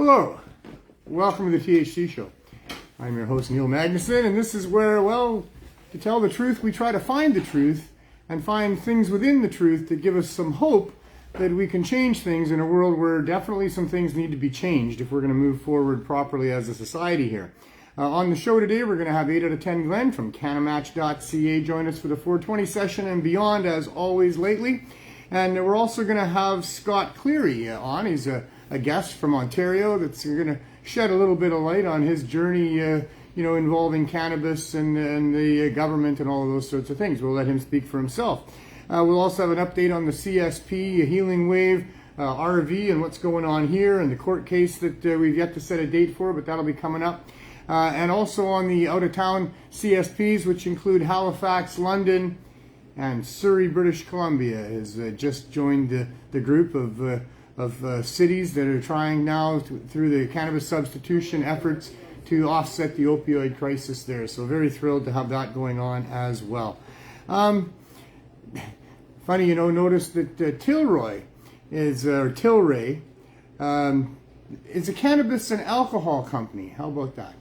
Hello, welcome to the THC Show. I'm your host, Neil Magnuson, and this is where, well, to tell the truth, we try to find the truth and find things within the truth that give us some hope that we can change things in a world where definitely some things need to be changed if we're going to move forward properly as a society here. On the show today, we're going to have 8 out of 10 Glenn from Cannabis.ca join us for the 420 session and beyond, as always lately. And we're also going to have Scott Cleary on. He's a guest from Ontario that's going to shed a little bit of light on his journey, involving cannabis and the government and all of those sorts of things. We'll let him speak for himself. We'll also have an update on the CSP, Healing Wave, RV, and what's going on here, and the court case that we've yet to set a date for, but that'll be coming up. And also on the out-of-town CSPs, which include Halifax, London, and Surrey, British Columbia, has just joined the group of cities that are trying now through the cannabis substitution efforts to offset the opioid crisis there. So very thrilled to have that going on as well. Funny, notice that Tilray is a cannabis and alcohol company. How about that?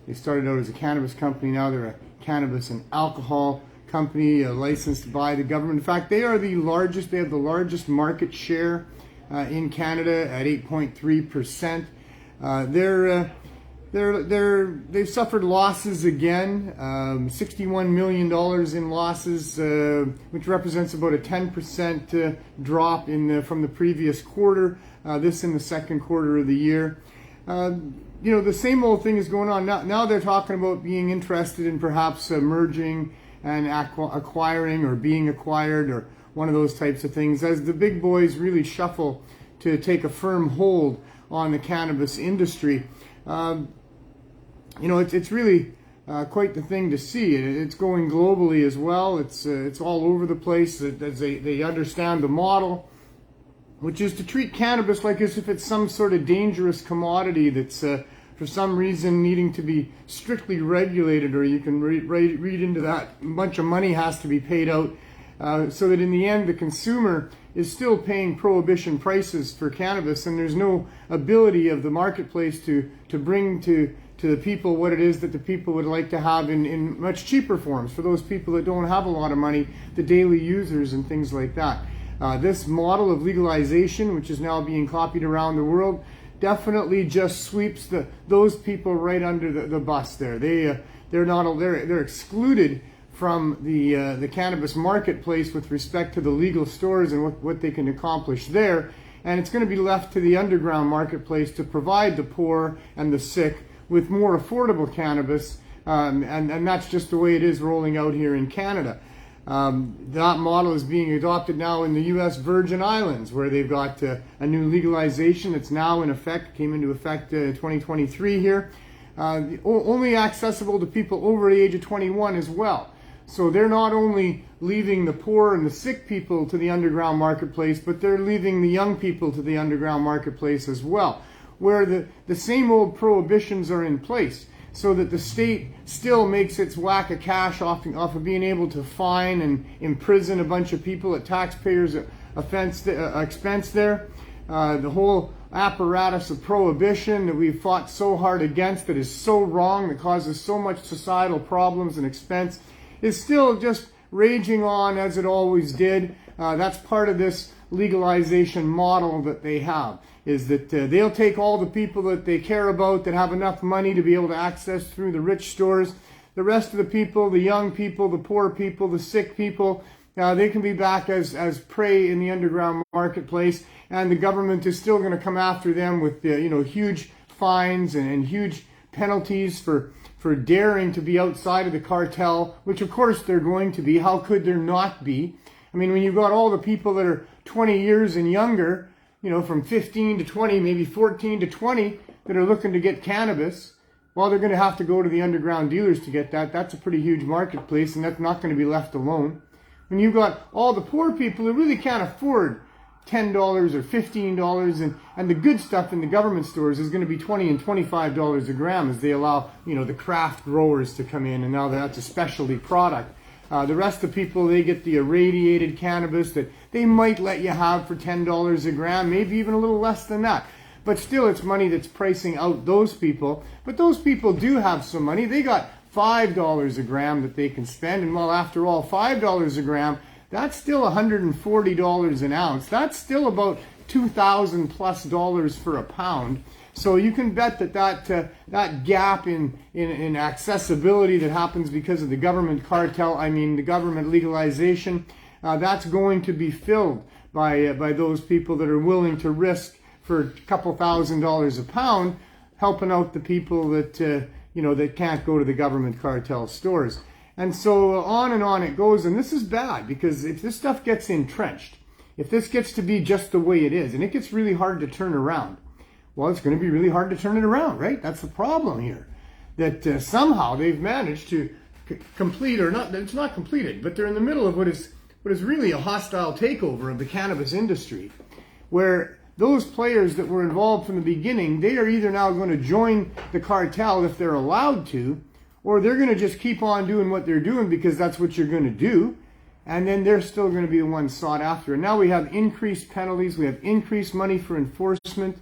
They started out as a cannabis company. Now they're a cannabis and alcohol company licensed by the government. In fact, they are the largest. They have the largest market share in Canada at 8.3%. They've suffered losses again, $61 million in losses, which represents about a 10% drop from the previous quarter. This in the second quarter of the year. The same old thing is going on now. They're talking about being interested in perhaps merging and acquiring or being acquired, or one of those types of things, as the big boys really shuffle to take a firm hold on the cannabis industry. It's really quite the thing to see. It's going globally as well. It's all over the place as they understand the model, which is to treat cannabis like as if it's some sort of dangerous commodity that's for some reason needing to be strictly regulated, or you can read into that a bunch of money has to be paid out, so that in the end the consumer is still paying prohibition prices for cannabis, and there's no ability of the marketplace to bring to the people what it is that the people would like to have in much cheaper forms for those people that don't have a lot of money, the daily users and things like that. This model of legalization, which is now being copied around the world, definitely just sweeps those people right under the bus there. They're excluded from the cannabis marketplace with respect to the legal stores and what they can accomplish there, and it's going to be left to the underground marketplace to provide the poor and the sick with more affordable cannabis, and that's just the way it is rolling out here in Canada. That model is being adopted now in the U.S. Virgin Islands, where they've got a new legalization that's now in effect, came into effect 2023 here, only accessible to people over the age of 21 as well. So they're not only leaving the poor and the sick people to the underground marketplace, but they're leaving the young people to the underground marketplace as well, where the same old prohibitions are in place, so that the state still makes its whack of cash off of being able to fine and imprison a bunch of people at taxpayers' expense there. The whole apparatus of prohibition that we've fought so hard against, that is so wrong, that causes so much societal problems and expense, is still just raging on as it always did. That's part of this legalization model that they have, is that they'll take all the people that they care about that have enough money to be able to access through the rich stores. The rest of the people, the young people, the poor people, the sick people, they can be back as prey in the underground marketplace, and the government is still going to come after them with huge fines and huge penalties for daring to be outside of the cartel, which of course they're going to be. How could there not be? I mean, when you've got all the people that are 20 years and younger, from 15 to 20, maybe 14 to 20, that are looking to get cannabis, well, they're going to have to go to the underground dealers to get that. That's a pretty huge marketplace, and that's not going to be left alone. When you've got all the poor people who really can't afford $10 or $15, and the good stuff in the government stores is going to be $20 and $25 a gram, as they allow, the craft growers to come in, and now that's a specialty product. The rest of the people, they get the irradiated cannabis that they might let you have for $10 a gram, maybe even a little less than that. but still it's money that's pricing out those people. But those people do have some money. They got $5 a gram that they can spend, and well, after all, $5 a gram, that's still $140 an ounce. That's still about $2,000 plus for a pound. So you can bet that gap in accessibility that happens because of the government cartel, the government legalization, that's going to be filled by those people that are willing to risk for a couple $1,000s a pound, helping out the people that that can't go to the government cartel stores. And so on and on it goes. And this is bad, because if this stuff gets entrenched, if this gets to be just the way it is, and it gets really hard to turn around, well, it's going to be really hard to turn it around, right? That's the problem here. That somehow they've managed to complete, or not, it's not completed, but they're in the middle of what is really a hostile takeover of the cannabis industry, where those players that were involved from the beginning, they are either now going to join the cartel if they're allowed to, or they're going to just keep on doing what they're doing because that's what you're going to do. And then they're still going to be the ones sought after. And now we have increased penalties. We have increased money for enforcement.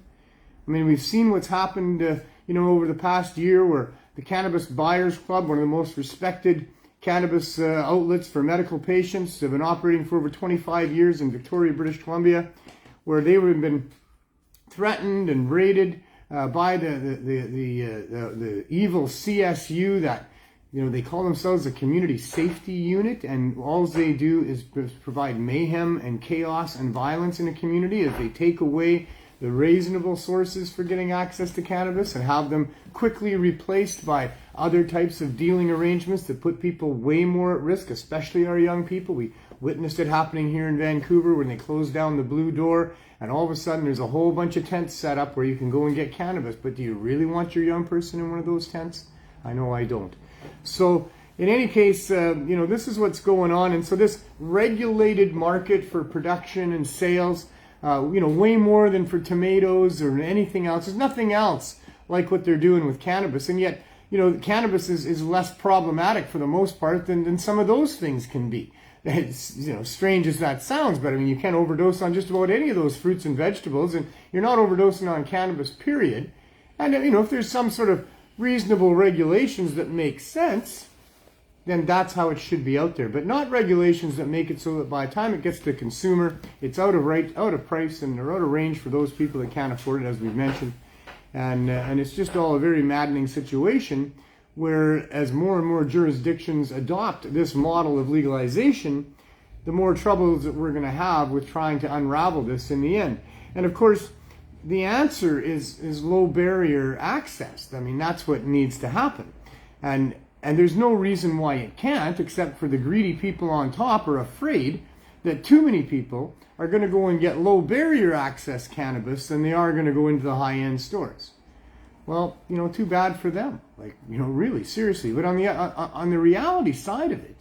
We've seen what's happened, over the past year, where the Cannabis Buyers Club, one of the most respected cannabis outlets for medical patients, have been operating for over 25 years in Victoria, British Columbia, where they have been threatened and raided by the evil CSU that, they call themselves a community safety unit, and all they do is provide mayhem and chaos and violence in a community as they take away the reasonable sources for getting access to cannabis and have them quickly replaced by other types of dealing arrangements that put people way more at risk, especially our young people. We witnessed it happening here in Vancouver when they closed down the Blue Door, and all of a sudden there's a whole bunch of tents set up where you can go and get cannabis. But do you really want your young person in one of those tents? I know I don't. So in any case, this is what's going on. And so this regulated market for production and sales, way more than for tomatoes or anything else. There's nothing else like what they're doing with cannabis. And yet, cannabis is less problematic for the most part than some of those things can be. It's, strange as that sounds, but you can't overdose on just about any of those fruits and vegetables, and you're not overdosing on cannabis, period. And, if there's some sort of reasonable regulations that make sense, then that's how it should be out there. But not regulations that make it so that by the time it gets to the consumer, it's out of price, and they're out of range for those people that can't afford it, as we've mentioned. And it's just all a very maddening situation, where as more and more jurisdictions adopt this model of legalization, the more troubles that we're going to have with trying to unravel this in the end. And of course, the answer is low barrier access. That's what needs to happen. And there's no reason why it can't, except for the greedy people on top are afraid that too many people are going to go and get low barrier access cannabis than they are going to go into the high-end stores. Well, too bad for them. Really, seriously. But on the reality side of it,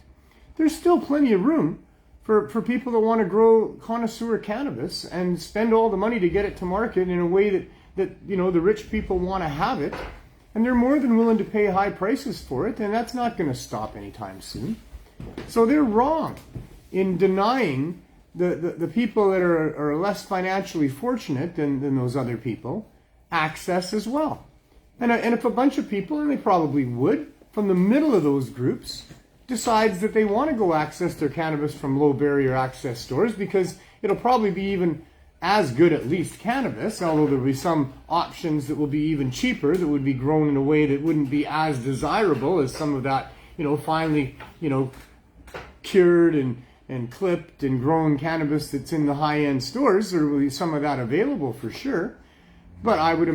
there's still plenty of room for people that want to grow connoisseur cannabis and spend all the money to get it to market in a way that the rich people want to have it. And they're more than willing to pay high prices for it, and that's not going to stop anytime soon. So they're wrong in denying the people that are less financially fortunate than those other people access as well. And if a bunch of people, and they probably would, from the middle of those groups, decides that they want to go access their cannabis from low barrier access stores, because it'll probably be even as good, at least, cannabis, although there'll be some options that will be even cheaper, that would be grown in a way that wouldn't be as desirable as some of that, finely, cured and clipped and grown cannabis that's in the high-end stores. There will be some of that available for sure. But I would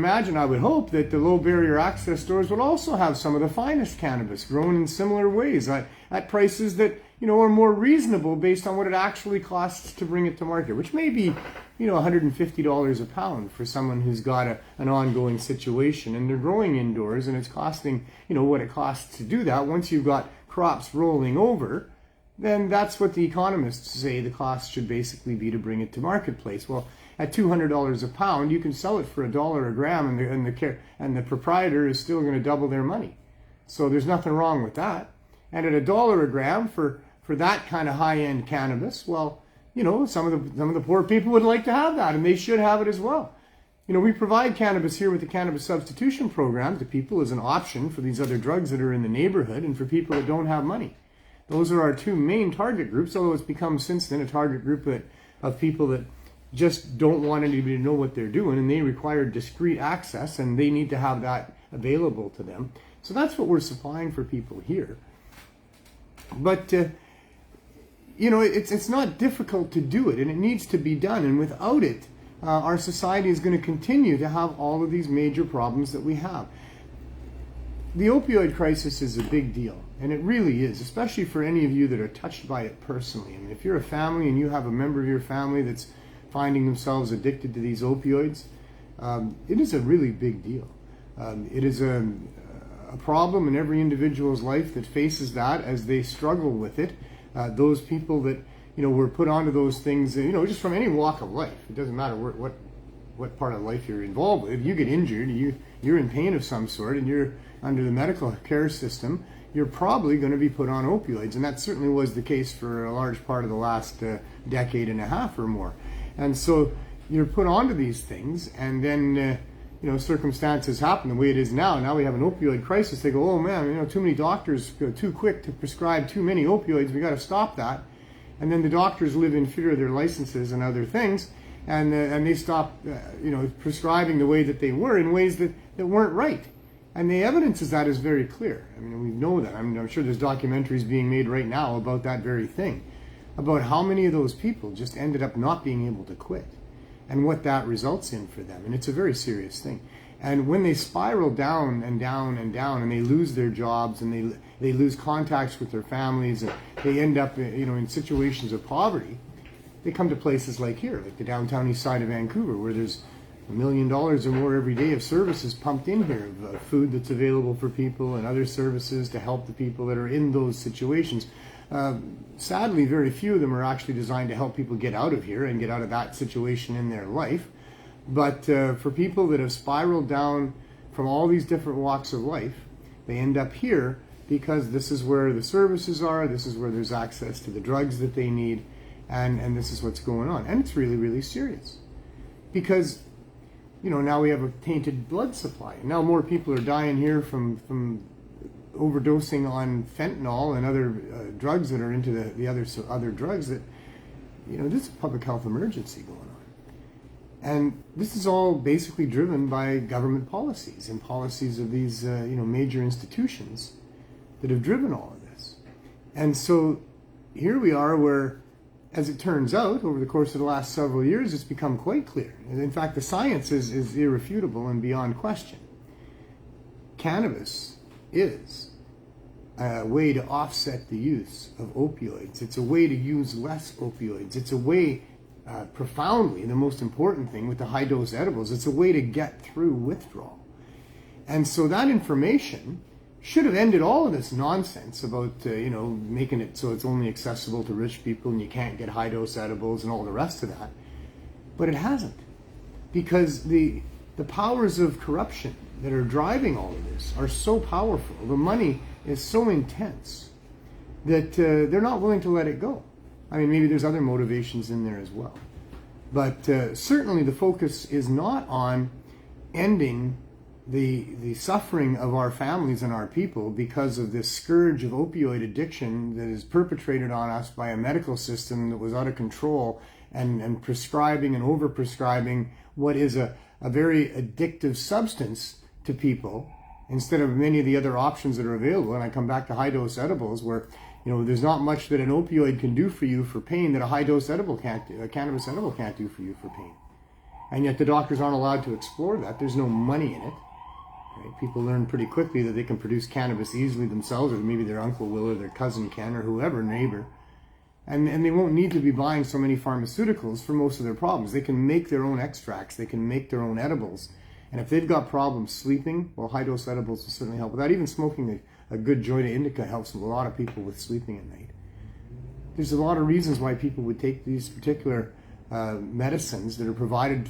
hope that the low barrier access stores would also have some of the finest cannabis grown in similar ways at prices that, are more reasonable based on what it actually costs to bring it to market, which may be, $150 a pound for someone who's got an ongoing situation and they're growing indoors and it's costing, what it costs to do that. Once you've got crops rolling over, then that's what the economists say the cost should basically be to bring it to marketplace. Well, at $200 a pound, you can sell it for $1 a gram, and the proprietor is still going to double their money. So there's nothing wrong with that. And at $1 a gram for that kind of high-end cannabis, well, some of the poor people would like to have that, and they should have it as well. we provide cannabis here with the Cannabis Substitution Program to people as an option for these other drugs that are in the neighborhood and for people that don't have money. Those are our two main target groups, although it's become since then a target group of people that just don't want anybody to know what they're doing, and they require discreet access, and they need to have that available to them. So that's what we're supplying for people here. But, it's not difficult to do it, and it needs to be done, and without it, our society is going to continue to have all of these major problems that we have. The opioid crisis is a big deal, and it really is, especially for any of you that are touched by it personally. I mean, if you're a family and you have a member of your family that's finding themselves addicted to these opioids, it is a really big deal. It is a problem in every individual's life that faces that as they struggle with it. Those people that were put onto those things, just from any walk of life. It doesn't matter what part of life you're involved with. If you get injured, you're in pain of some sort, and you're under the medical care system, you're probably going to be put on opioids. And that certainly was the case for a large part of the last decade and a half or more. And so you're put onto these things, and then circumstances happen the way it is now. Now we have an opioid crisis. They go, oh man, too many doctors go too quick to prescribe too many opioids. We got to stop that. And then the doctors live in fear of their licenses and other things, and they stop, prescribing the way that they were in ways that weren't right. And the evidence of that is very clear. I mean, we know that. I'm sure there's documentaries being made right now about that very thing, about how many of those people just ended up not being able to quit, and what that results in for them. And it's a very serious thing. And when they spiral down and down and down, and they lose their jobs, and they lose contacts with their families, and they end up in situations of poverty, they come to places like here, like the downtown east side of Vancouver, where there's $1 million or more every day of services pumped in here, of food that's available for people and other services to help the people that are in those situations. Sadly, very few of them are actually designed to help people get out of here and get out of that situation in their life. But for people that have spiraled down from all these different walks of life, they end up here because this is where the services are, this is where there's access to the drugs that they need, and this is what's going on. And it's really, really serious. Because, now we have a tainted blood supply. Now more people are dying here from overdosing on fentanyl and other drugs that are into the other drugs that, this is a public health emergency going on. And this is all basically driven by government policies and policies of these, major institutions that have driven all of this. And so here we are where, as it turns out, over the course of the last several years, it's become quite clear. And in fact, the science is irrefutable and beyond question. Cannabis is a way to offset the use of opioids. It's a way to use less opioids. It's a way, profoundly, the most important thing with the high-dose edibles, it's a way to get through withdrawal. And so that information should have ended all of this nonsense about, making it so it's only accessible to rich people and you can't get high-dose edibles and all the rest of that. But it hasn't. Because the powers of corruption that are driving all of this are so powerful. The money is so intense that they're not willing to let it go. I mean, maybe there's other motivations in there as well. But certainly the focus is not on ending the suffering of our families and our people because of this scourge of opioid addiction that is perpetrated on us by a medical system that was out of control and prescribing and over-prescribing what is a very addictive substance to people instead of many of the other options that are available. And I come back to high-dose edibles where, there's not much that an opioid can do for you for pain that a high-dose edible can't do, a cannabis edible can't do for you for pain. And yet the doctors aren't allowed to explore that. There's no money in it. Right? People learn pretty quickly that they can produce cannabis easily themselves, or maybe their uncle will, or their cousin can, or whoever, neighbor. And they won't need to be buying so many pharmaceuticals for most of their problems. They can make their own extracts. They can make their own edibles. And if they've got problems sleeping, well, high-dose edibles will certainly help with that. Even smoking a good joint of indica helps a lot of people with sleeping at night. There's a lot of reasons why people would take these particular medicines that are provided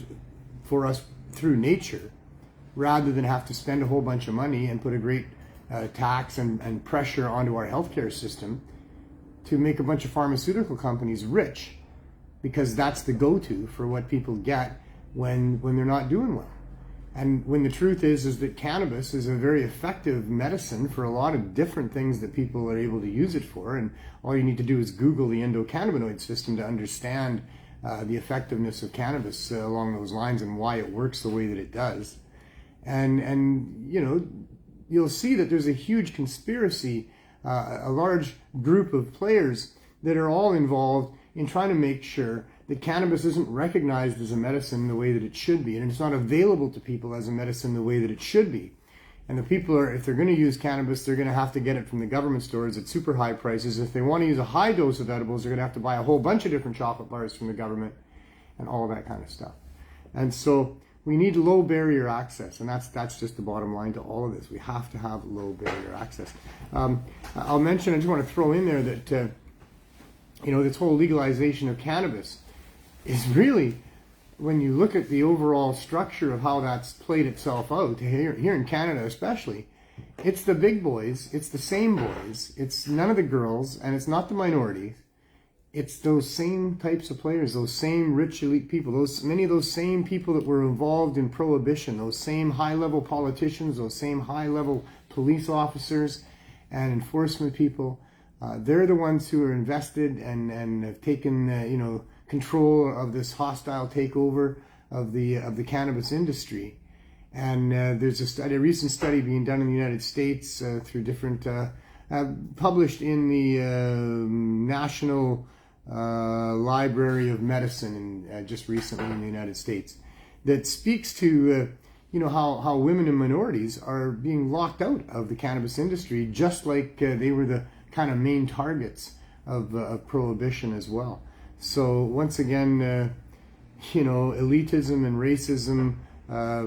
for us through nature, rather than have to spend a whole bunch of money and put a great tax and pressure onto our healthcare system to make a bunch of pharmaceutical companies rich, because that's the go-to for what people get when they're not doing well. And when the truth is that cannabis is a very effective medicine for a lot of different things that people are able to use it for. And all you need to do is Google the endocannabinoid system to understand the effectiveness of cannabis along those lines and why it works the way that it does. And you know, you'll see that there's a huge conspiracy, a large group of players that are all involved in trying to make sure that cannabis isn't recognized as a medicine the way that it should be, and it's not available to people as a medicine the way that it should be. And the people are, if they're going to use cannabis, they're going to have to get it from the government stores at super high prices. If they want to use a high dose of edibles, they're going to have to buy a whole bunch of different chocolate bars from the government and all that kind of stuff. And so we need low barrier access, and that's just the bottom line to all of this. We have to have low barrier access. I'll mention, I just want to throw in there that you know, this whole legalization of cannabis is really, when you look at the overall structure of how that's played itself out, here in Canada especially, it's the big boys, it's the same boys, it's none of the girls, and it's not the minorities. It's those same types of players, those same rich elite people, many of those same people that were involved in prohibition, those same high-level politicians, those same high-level police officers and enforcement people. They're the ones who are invested and have taken, you know, control of this hostile takeover of the cannabis industry. And there's a recent study being done in the United States through different, published in the National Library of Medicine just recently in the United States, that speaks to you know, how women and minorities are being locked out of the cannabis industry, just like they were the kind of main targets of prohibition as well. So once again, you know, elitism and racism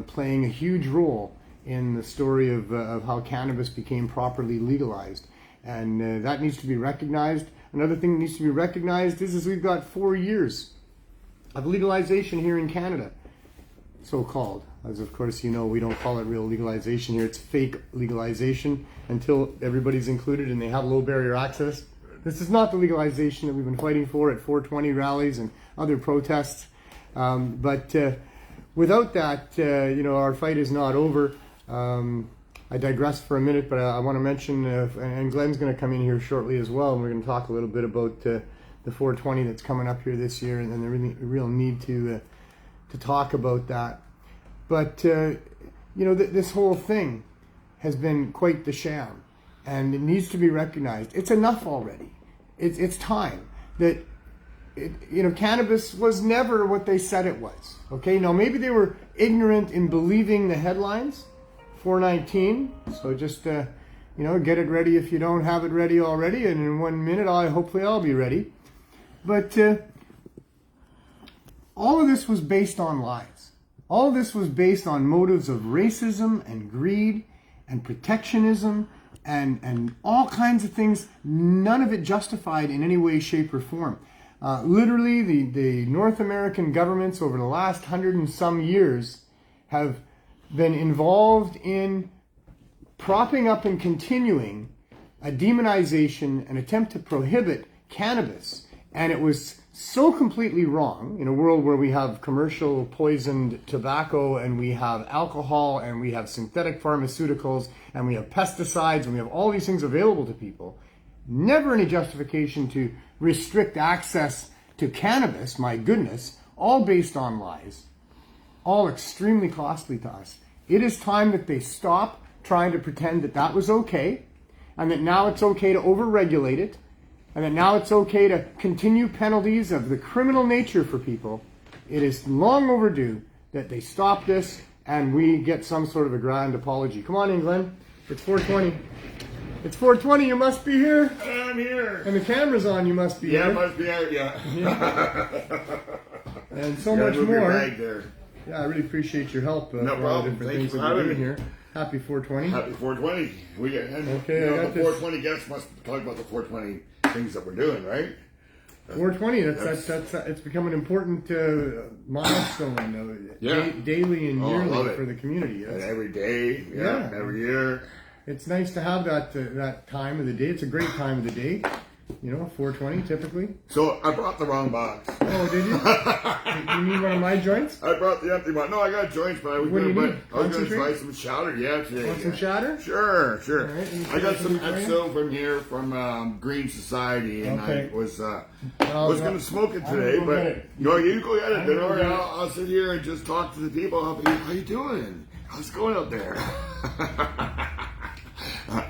playing a huge role in the story of how cannabis became properly legalized. And that needs to be recognized. Another thing that needs to be recognized is we've got 4 years of legalization here in Canada, so-called. As of course you know, we don't call it real legalization here, it's fake legalization until everybody's included and they have low barrier access. This is not the legalization that we've been fighting for at 420 rallies and other protests. But without that, you know, our fight is not over. I digress for a minute, but I want to mention, and Glenn's going to come in here shortly as well, and we're going to talk a little bit about the 420 that's coming up here this year, and then the real need to talk about that. But, you know, this whole thing has been quite the sham, and it needs to be recognized. It's enough already. It's time that, you know, cannabis was never what they said it was. Okay, now maybe they were ignorant in believing the headlines, 419. So just, you know, get it ready if you don't have it ready already, and in 1 minute, hopefully I'll be ready. But all of this was based on lies. All of this was based on motives of racism and greed and protectionism and all kinds of things, none of it justified in any way, shape, or form. Literally, the North American governments over the last 100 and some years have been involved in propping up and continuing a demonization, an attempt to prohibit cannabis. And it was so completely wrong in a world where we have commercial poisoned tobacco and we have alcohol and we have synthetic pharmaceuticals and we have pesticides and we have all these things available to people. Never any justification to restrict access to cannabis, my goodness, all based on lies, all extremely costly to us. It is time that they stop trying to pretend that that was okay, and that now it's okay to overregulate it, and that now it's okay to continue penalties of the criminal nature for people. It is long overdue that they stop this and we get some sort of a grand apology. Come on in, Glenn. It's 420. It's 420, you must be here. I'm here. And the camera's on, you must be here. Yeah, must be out, yeah. And so much more. Right there. Yeah, I really appreciate your help. No problem. Different Thank things you for that we're having doing me. here. Happy 420. Happy 420. We got, and, okay, you know, I got the this. 420 guests must talk about the 420 things that we're doing, right? 420. That's it's become an important milestone, Yeah. daily and yearly for the community. And every day, every year. It's nice to have that time of the day. It's a great time of the day. You know, 420 typically. So I brought the wrong box. Oh, did you? You need one of my joints? I brought the empty box. No, I got joints, but I was What do you going need? to try some shatter. Yeah, today. Want some shatter? Sure. All right, I got some XO from here from Green Society, and I was going to smoke it today, but no, you go get it. Don't worry, I'll sit here and just talk to the people. How you doing? How's it going out there?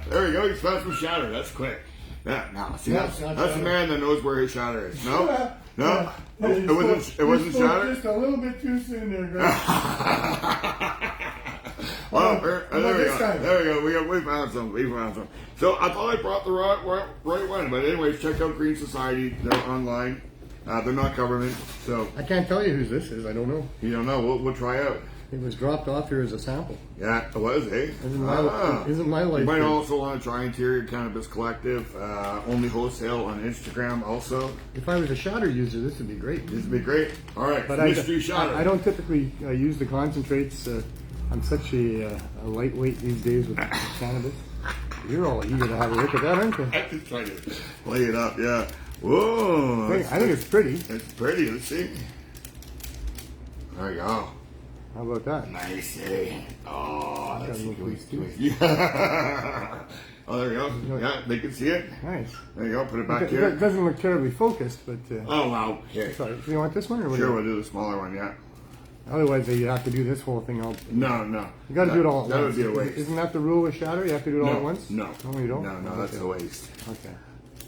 There we go. You found some shatter. That's quick. See, that's a man that knows where his shatter is. No, no, it wasn't shatter. Just a little bit too soon there, Greg. Oh, there we go. There we go. We found some. So I thought I brought the right one, but anyways, check out Green Society. They're online. They're not government, so I can't tell you who this is. I don't know. You don't know. We'll try out. It was dropped off here as a sample. Yeah, it was, eh? Isn't my life? You might also want to try Interior Cannabis Collective. Only wholesale on Instagram also. If I was a shatter user, this would be great. This would be great. All right, but mystery shatter. I don't typically use the concentrates. I'm such a lightweight these days with cannabis. You're all eager to have a look at that, aren't you? I'm just trying to lay it up, yeah. Whoa. I think it's pretty. It's pretty. Let's see. There you go. How about that? Nice, eh? Oh, that's yeah. Oh, there you go. Yeah, they can see it. Nice. There you go. Put it back here. It doesn't look terribly focused, but... oh, wow. Okay. Sorry. Do you want this one? Or sure, we'll do the smaller one, yeah. Otherwise, you have to do this whole thing all... No. You got to do it all at once. That would be a waste. Isn't that the rule with shatter? You have to do it all at once? No. No, you don't? No, that's a waste. Okay.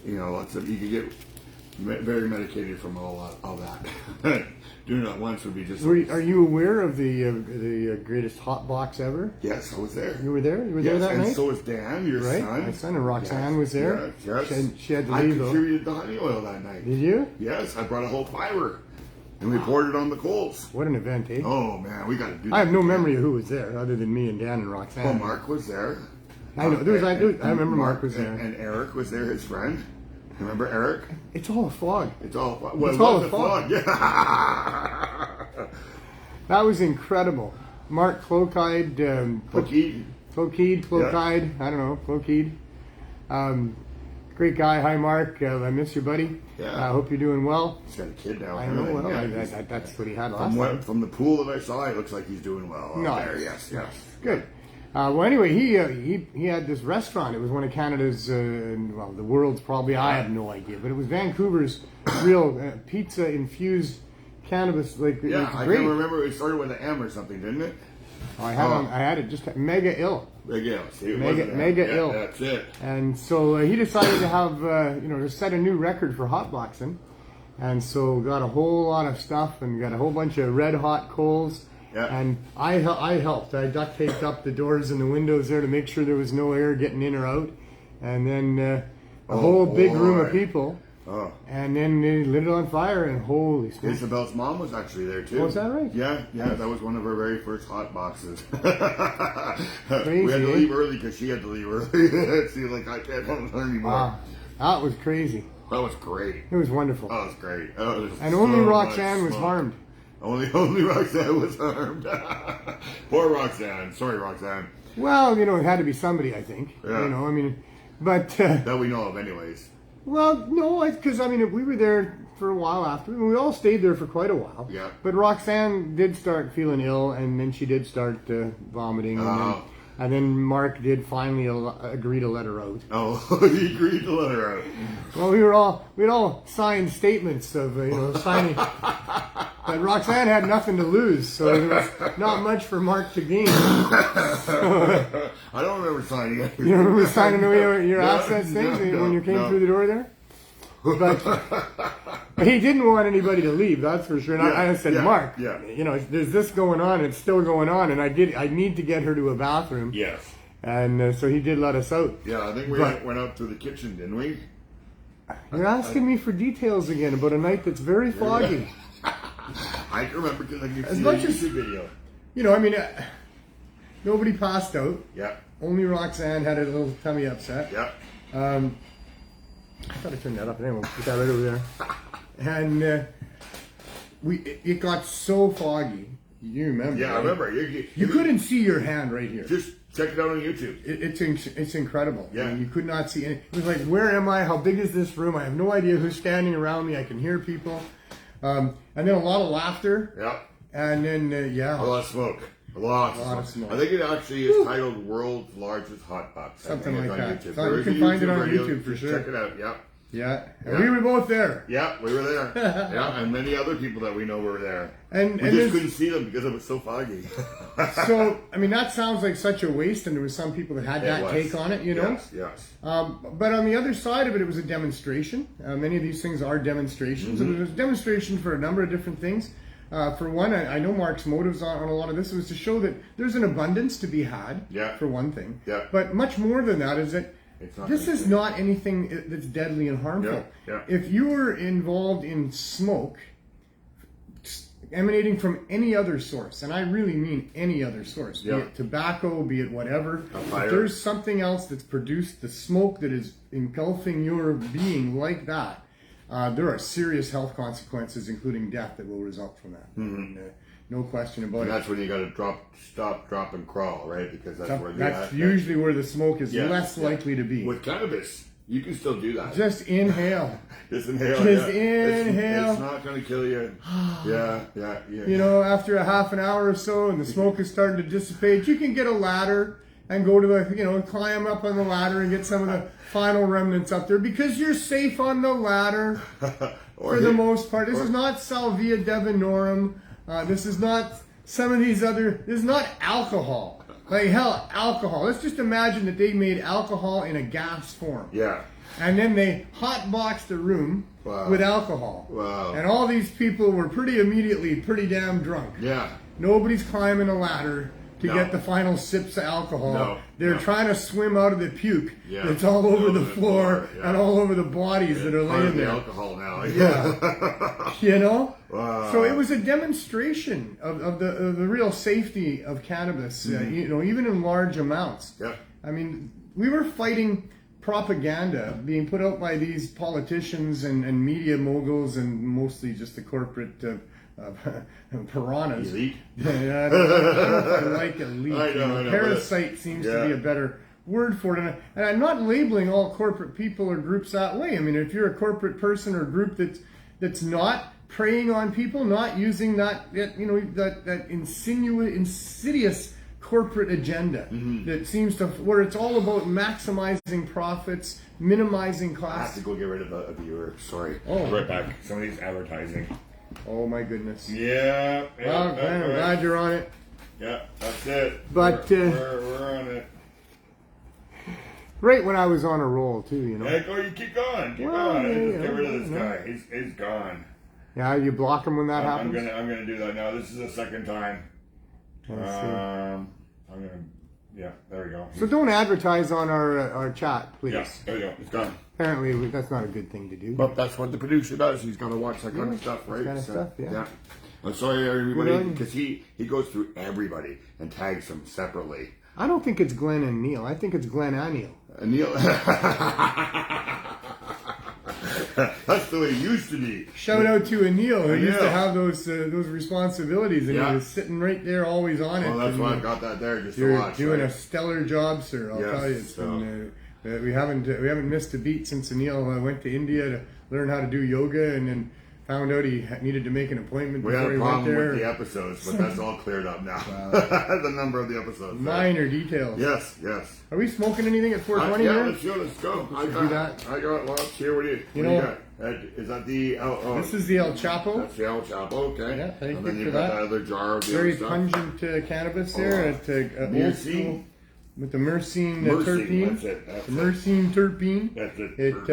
You know, you could get very medicated from all that. Doing it at once would be just... Are you aware of the greatest hot box ever? Yes, I was there. You were there? You were there that night? And so was Dan, your son. My son, and Roxanne was there. Yes. She had to leave, though. I contributed the honey oil that night. Did you? Yes, I brought a whole fiber. And we poured it on the coals. What an event, eh? Oh, man, we got to do that. I have no memory of who was there, other than me and Dan and Roxanne. Oh, Mark was there. I know. I remember Mark was there. And Eric was there, his friend. Remember Eric? It's all a fog. It's all a fog. Well, it's all a fog. Yeah. That was incredible. Mark Cloquide. Cloquide. I don't know. Cloquide. Great guy. Hi, Mark. I miss you, buddy. Yeah. I hope you're doing well. He's got a kid now. I know. Well, that's what he had last time. From the pool that I saw, it looks like he's doing well. Yes. Good. Well, anyway, he had this restaurant. It was one of Canada's, the world's probably, I have no idea, but it was Vancouver's real pizza-infused cannabis. I can't remember. It started with an M or something, didn't it? I had it just Mega Ill. Mega Ill. See, Mega Ill. That's it. And so he decided to have, to set a new record for hotboxing. And so got a whole lot of stuff and got a whole bunch of red hot coals. Yeah. And I helped. I duct taped up the doors and the windows there to make sure there was no air getting in or out. And then a whole big room of people. Oh. And then they lit it on fire, and holy smokes. Isabel's mom was actually there too. Oh, is that right? Yeah, that was one of her very first hot boxes. Crazy, we had to leave early because she had to leave early. See, I can't hold her anymore. Wow. That was crazy. That was great. It was wonderful. That was great. And only Roxanne was harmed. Only Roxanne was harmed. Poor Roxanne. Sorry, Roxanne. Well, it had to be somebody, I think. Yeah. But... that we know of anyways. Well, no, because, we were there for a while after. We all stayed there for quite a while. Yeah. But Roxanne did start feeling ill, and then she did start vomiting. And then Mark did finally agree to let her out. Oh, he agreed to let her out. Well, we'd all signed statements of, signing. But Roxanne had nothing to lose, so there was not much for Mark to gain. I don't remember signing anything. You remember signing away your assets things when you came through the door there? But he didn't want anybody to leave, that's for sure. And I said, Mark, there's this going on, it's still going on, and I need to get her to a bathroom. Yes. And so he did let us out. Yeah, I think we went out to the kitchen, didn't we? You're asking me for details again about a night that's very foggy. I can remember because I can see the YouTube video. Nobody passed out. Yeah. Only Roxanne had a little tummy upset. Yeah. I thought I turned that up. Anyway, we'll put that right over there. And it got so foggy You remember? Yeah, right? I remember. You couldn't see your hand right here. Just check it out on YouTube. It's incredible. Yeah. I mean, you could not see any. It was like, where am I? How big is this room? I have no idea who's standing around me. I can hear people. And then a lot of laughter. Yeah. And then, a lot of smoke. A lot of smoke. I think it actually is titled World's Largest Hot Box. Something like that. YouTube. So you can find it on YouTube for sure. Check it out, yeah. Yeah. And we were both there. Yeah, we were there. Yeah, and many other people that we know were there. And we just couldn't see them because it was so foggy. So, I mean, that sounds like such a waste, and there was some people that had that take on it, you know? Yes. But on the other side of it, it was a demonstration. Many of these things are demonstrations. And it was a demonstration for a number of different things. For one, I know Mark's motives on a lot of this was to show that there's an abundance to be had, for one thing. Yeah. But much more than that is that this is not anything that's deadly and harmful. Yeah. If you were involved in smoke emanating from any other source, and I really mean any other source, be it tobacco, be it whatever, if there's something else that's produced the smoke that is engulfing your being like that, there are serious health consequences, including death, that will result from that. And, no question about it. That's when you got to stop, drop, and crawl, right? Because that's usually where the smoke is less likely to be. With cannabis, you can still do that. Just inhale. Just inhale. Inhale. It's not going to kill you. Yeah. You know, after a half an hour or so, and the smoke is starting to dissipate, you can get a ladder and go to the, climb up on the ladder and get some of the final remnants up there, because you're safe on the ladder for the most part. This is not Salvia divinorum. This is not some of these other. This is not alcohol. Like hell, alcohol. Let's just imagine that they made alcohol in a gas form. Yeah. And then they hotboxed a room with alcohol. Wow. And all these people were pretty damn drunk. Yeah. Nobody's climbing a ladder to get the final sips of alcohol. They're trying to swim out of the puke that's all over the floor and all over the bodies that are laying there. Alcohol now. Yeah. Wow. So it was a demonstration of the real safety of cannabis, even in large amounts. Yeah. I mean, we were fighting propaganda being put out by these politicians and media moguls, and mostly just the corporate piranhas. Elite? Yeah, I don't know if I like elite. I know, Parasite seems to be a better word for it. And I'm not labeling all corporate people or groups that way. I mean, if you're a corporate person or group that's not preying on people, not using that insidious corporate agenda that seems to, where it's all about maximizing profits, minimizing costs. I have to go get rid of a viewer. Sorry. Oh. Right back. Somebody's advertising. Oh my goodness. Yeah. Well, I'm glad you're on it. Yeah, that's it. But we're on it. Right when I was on a roll too, Yeah, you keep going. Keep going. Just get rid of this guy. He's gone. Yeah, you block him when that happens. I'm gonna do that now. This is the second time. I'm gonna. Yeah, there we go. So don't advertise on our chat, please. Yeah, there we go. It's gone. Apparently, that's not a good thing to do. But that's what the producer does. He's got to watch that kind of stuff, right? Kind of stuff, yeah. I'm sorry, everybody, because he goes through everybody and tags them separately. I don't think it's Glenn and Neil. I think it's Glenn and Neil. Neil. That's the way it used to be. Shout out to Anil, who used to have those responsibilities, and he was sitting right there, always on it. Well, that's why I got that there, just to you're watch. doing a stellar job, sir. I'll tell you. It's been, we haven't missed a beat since Anil went to India to learn how to do yoga, and then found out he needed to make an appointment before he went there. We had a problem with the episodes, but that's all cleared up now. The number of the episodes. Minor details. Yes. Are we smoking anything at 420 yeah, here? let's go. I got lots here. What do you got? Is that the... this is the El Chapo. That's the El Chapo, okay. Yeah, thank and you then for that. That other jar of the very other pungent cannabis there at old school with the myrcene terpene. That's it. The myrcene terpene. That's it. It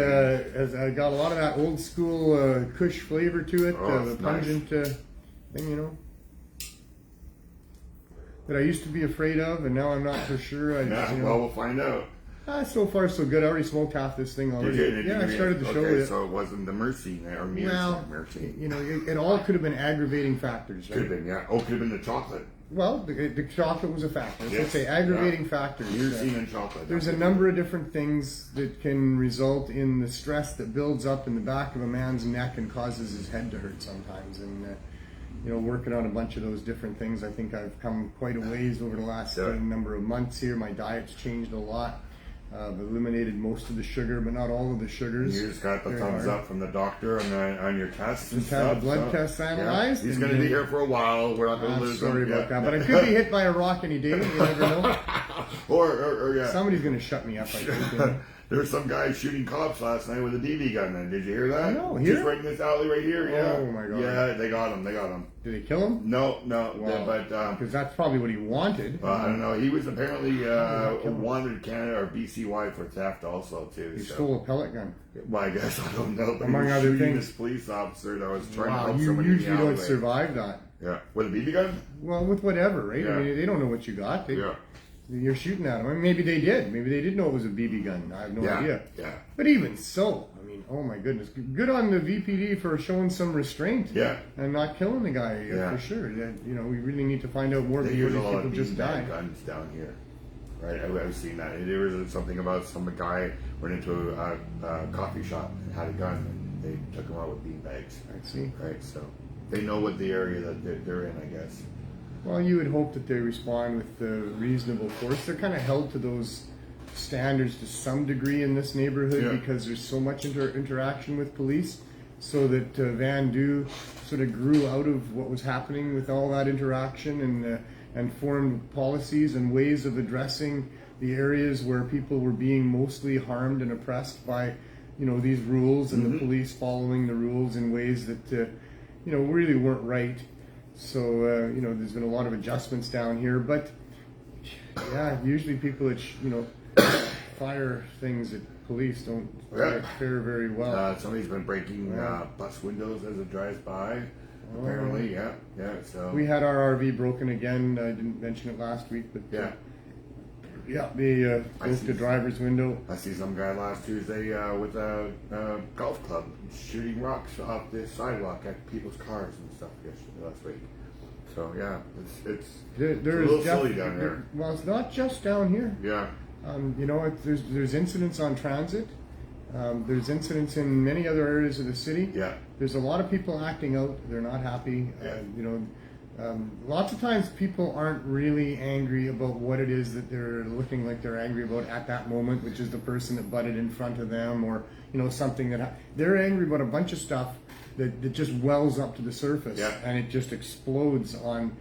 has got a lot of that old school Kush flavor to it. The pungent thing, that I used to be afraid of, and now I'm not for sure. Well, we'll find out. So far, so good. I already smoked half this thing already. I started the show with it. So it wasn't the mercy there. Myrcene. It all could have been aggravating factors. Right? Could have been, yeah. Oh, could have been the chocolate. Well, the chocolate was a factor. Let's say aggravating factors. Myrcene and chocolate. There's a number of different things that can result in the stress that builds up in the back of a man's neck and causes his head to hurt sometimes. And working on a bunch of those different things. I think I've come quite a ways over the last number of months here. My diet's changed a lot. I've eliminated most of the sugar, but not all of the sugars. You just got the thumbs up from the doctor on your tests and stuff. Had the blood tests analyzed. He's going to be here for a while. We're not going to lose him. Sorry about that, but I could be hit by a rock any day. You never know. or somebody's going to shut me up. I think. There was some guy shooting cops last night with a BB gun. Then did you hear that? No, here? Just right in this alley right here. Yeah. Oh my god. Yeah, they got him. Did they kill him? No. Wow. But because that's probably what he wanted. I don't know. He was apparently wanted Canada or BCY for theft also too. He stole a pellet gun. Well, I guess I don't know. But among other things, this police officer that was trying to help you somebody. usually don't survive that. Yeah, with a BB gun. Well, with whatever, right? Yeah. I mean, they don't know what you got. You're shooting at them. I mean, maybe they did. Maybe they did know it was a BB gun. I have no idea. Yeah. But even so, I mean, oh my goodness. Good on the VPD for showing some restraint. Yeah. And not killing the guy for sure. We really need to people more before these people just die. Guns down here. Right, I've seen that. There was something about some guy went into a coffee shop and had a gun, and they took him out with beanbags. I see. Right, so they know what the area that they're in, I guess. Well, you would hope that they respond with reasonable force. They're kind of held to those standards to some degree in this neighborhood because there's so much interaction with police. So that Van Du sort of grew out of what was happening with all that interaction and formed policies and ways of addressing the areas where people were being mostly harmed and oppressed by, these rules and the police following the rules in ways that, really weren't right. So, there's been a lot of adjustments down here, but usually people that, fire things at police don't fare very well. Somebody's been breaking bus windows as it drives by. Apparently, yeah. So we had our RV broken again. I didn't mention it last week, but they broke the driver's window. I see some guy last Tuesday with a golf club shooting rocks off the sidewalk at people's cars and stuff last week. So it's a little silly down there. Well, it's not just down here. Yeah. There's incidents on transit. There's incidents in many other areas of the city. Yeah. There's a lot of people acting out. They're not happy. Yeah. Lots of times people aren't really angry about what it is that they're looking like they're angry about at that moment, which is the person that butted in front of them, or something they're angry about a bunch of stuff that just wells up to the surface, and it just explodes on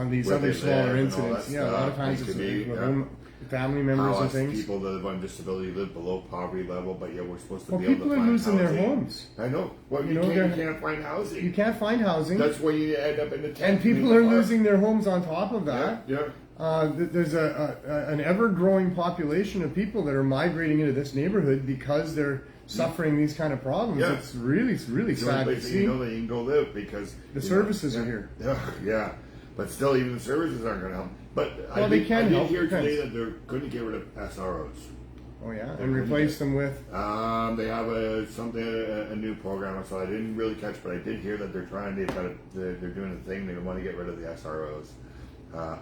these other smaller incidents. A lot of times it's family members and things. People that live on disability live below poverty level, but we're supposed to be able to find housing. People are losing their homes. I know. Well, you can't find housing. You can't find housing. That's why you end up in the tent. And people are losing their homes on top of that. Yeah. There's an ever-growing population of people that are migrating into this neighborhood because they're suffering these kind of problems. Yeah. It's really sad to see. That you can go live because the services are here. Yeah. But still, even the services aren't going to help. But I did hear today that they're going to get rid of SROs. Oh yeah, and replace them with. They have a new program. So I didn't really catch, but I did hear that they're doing a thing. They want to get rid of the SROs.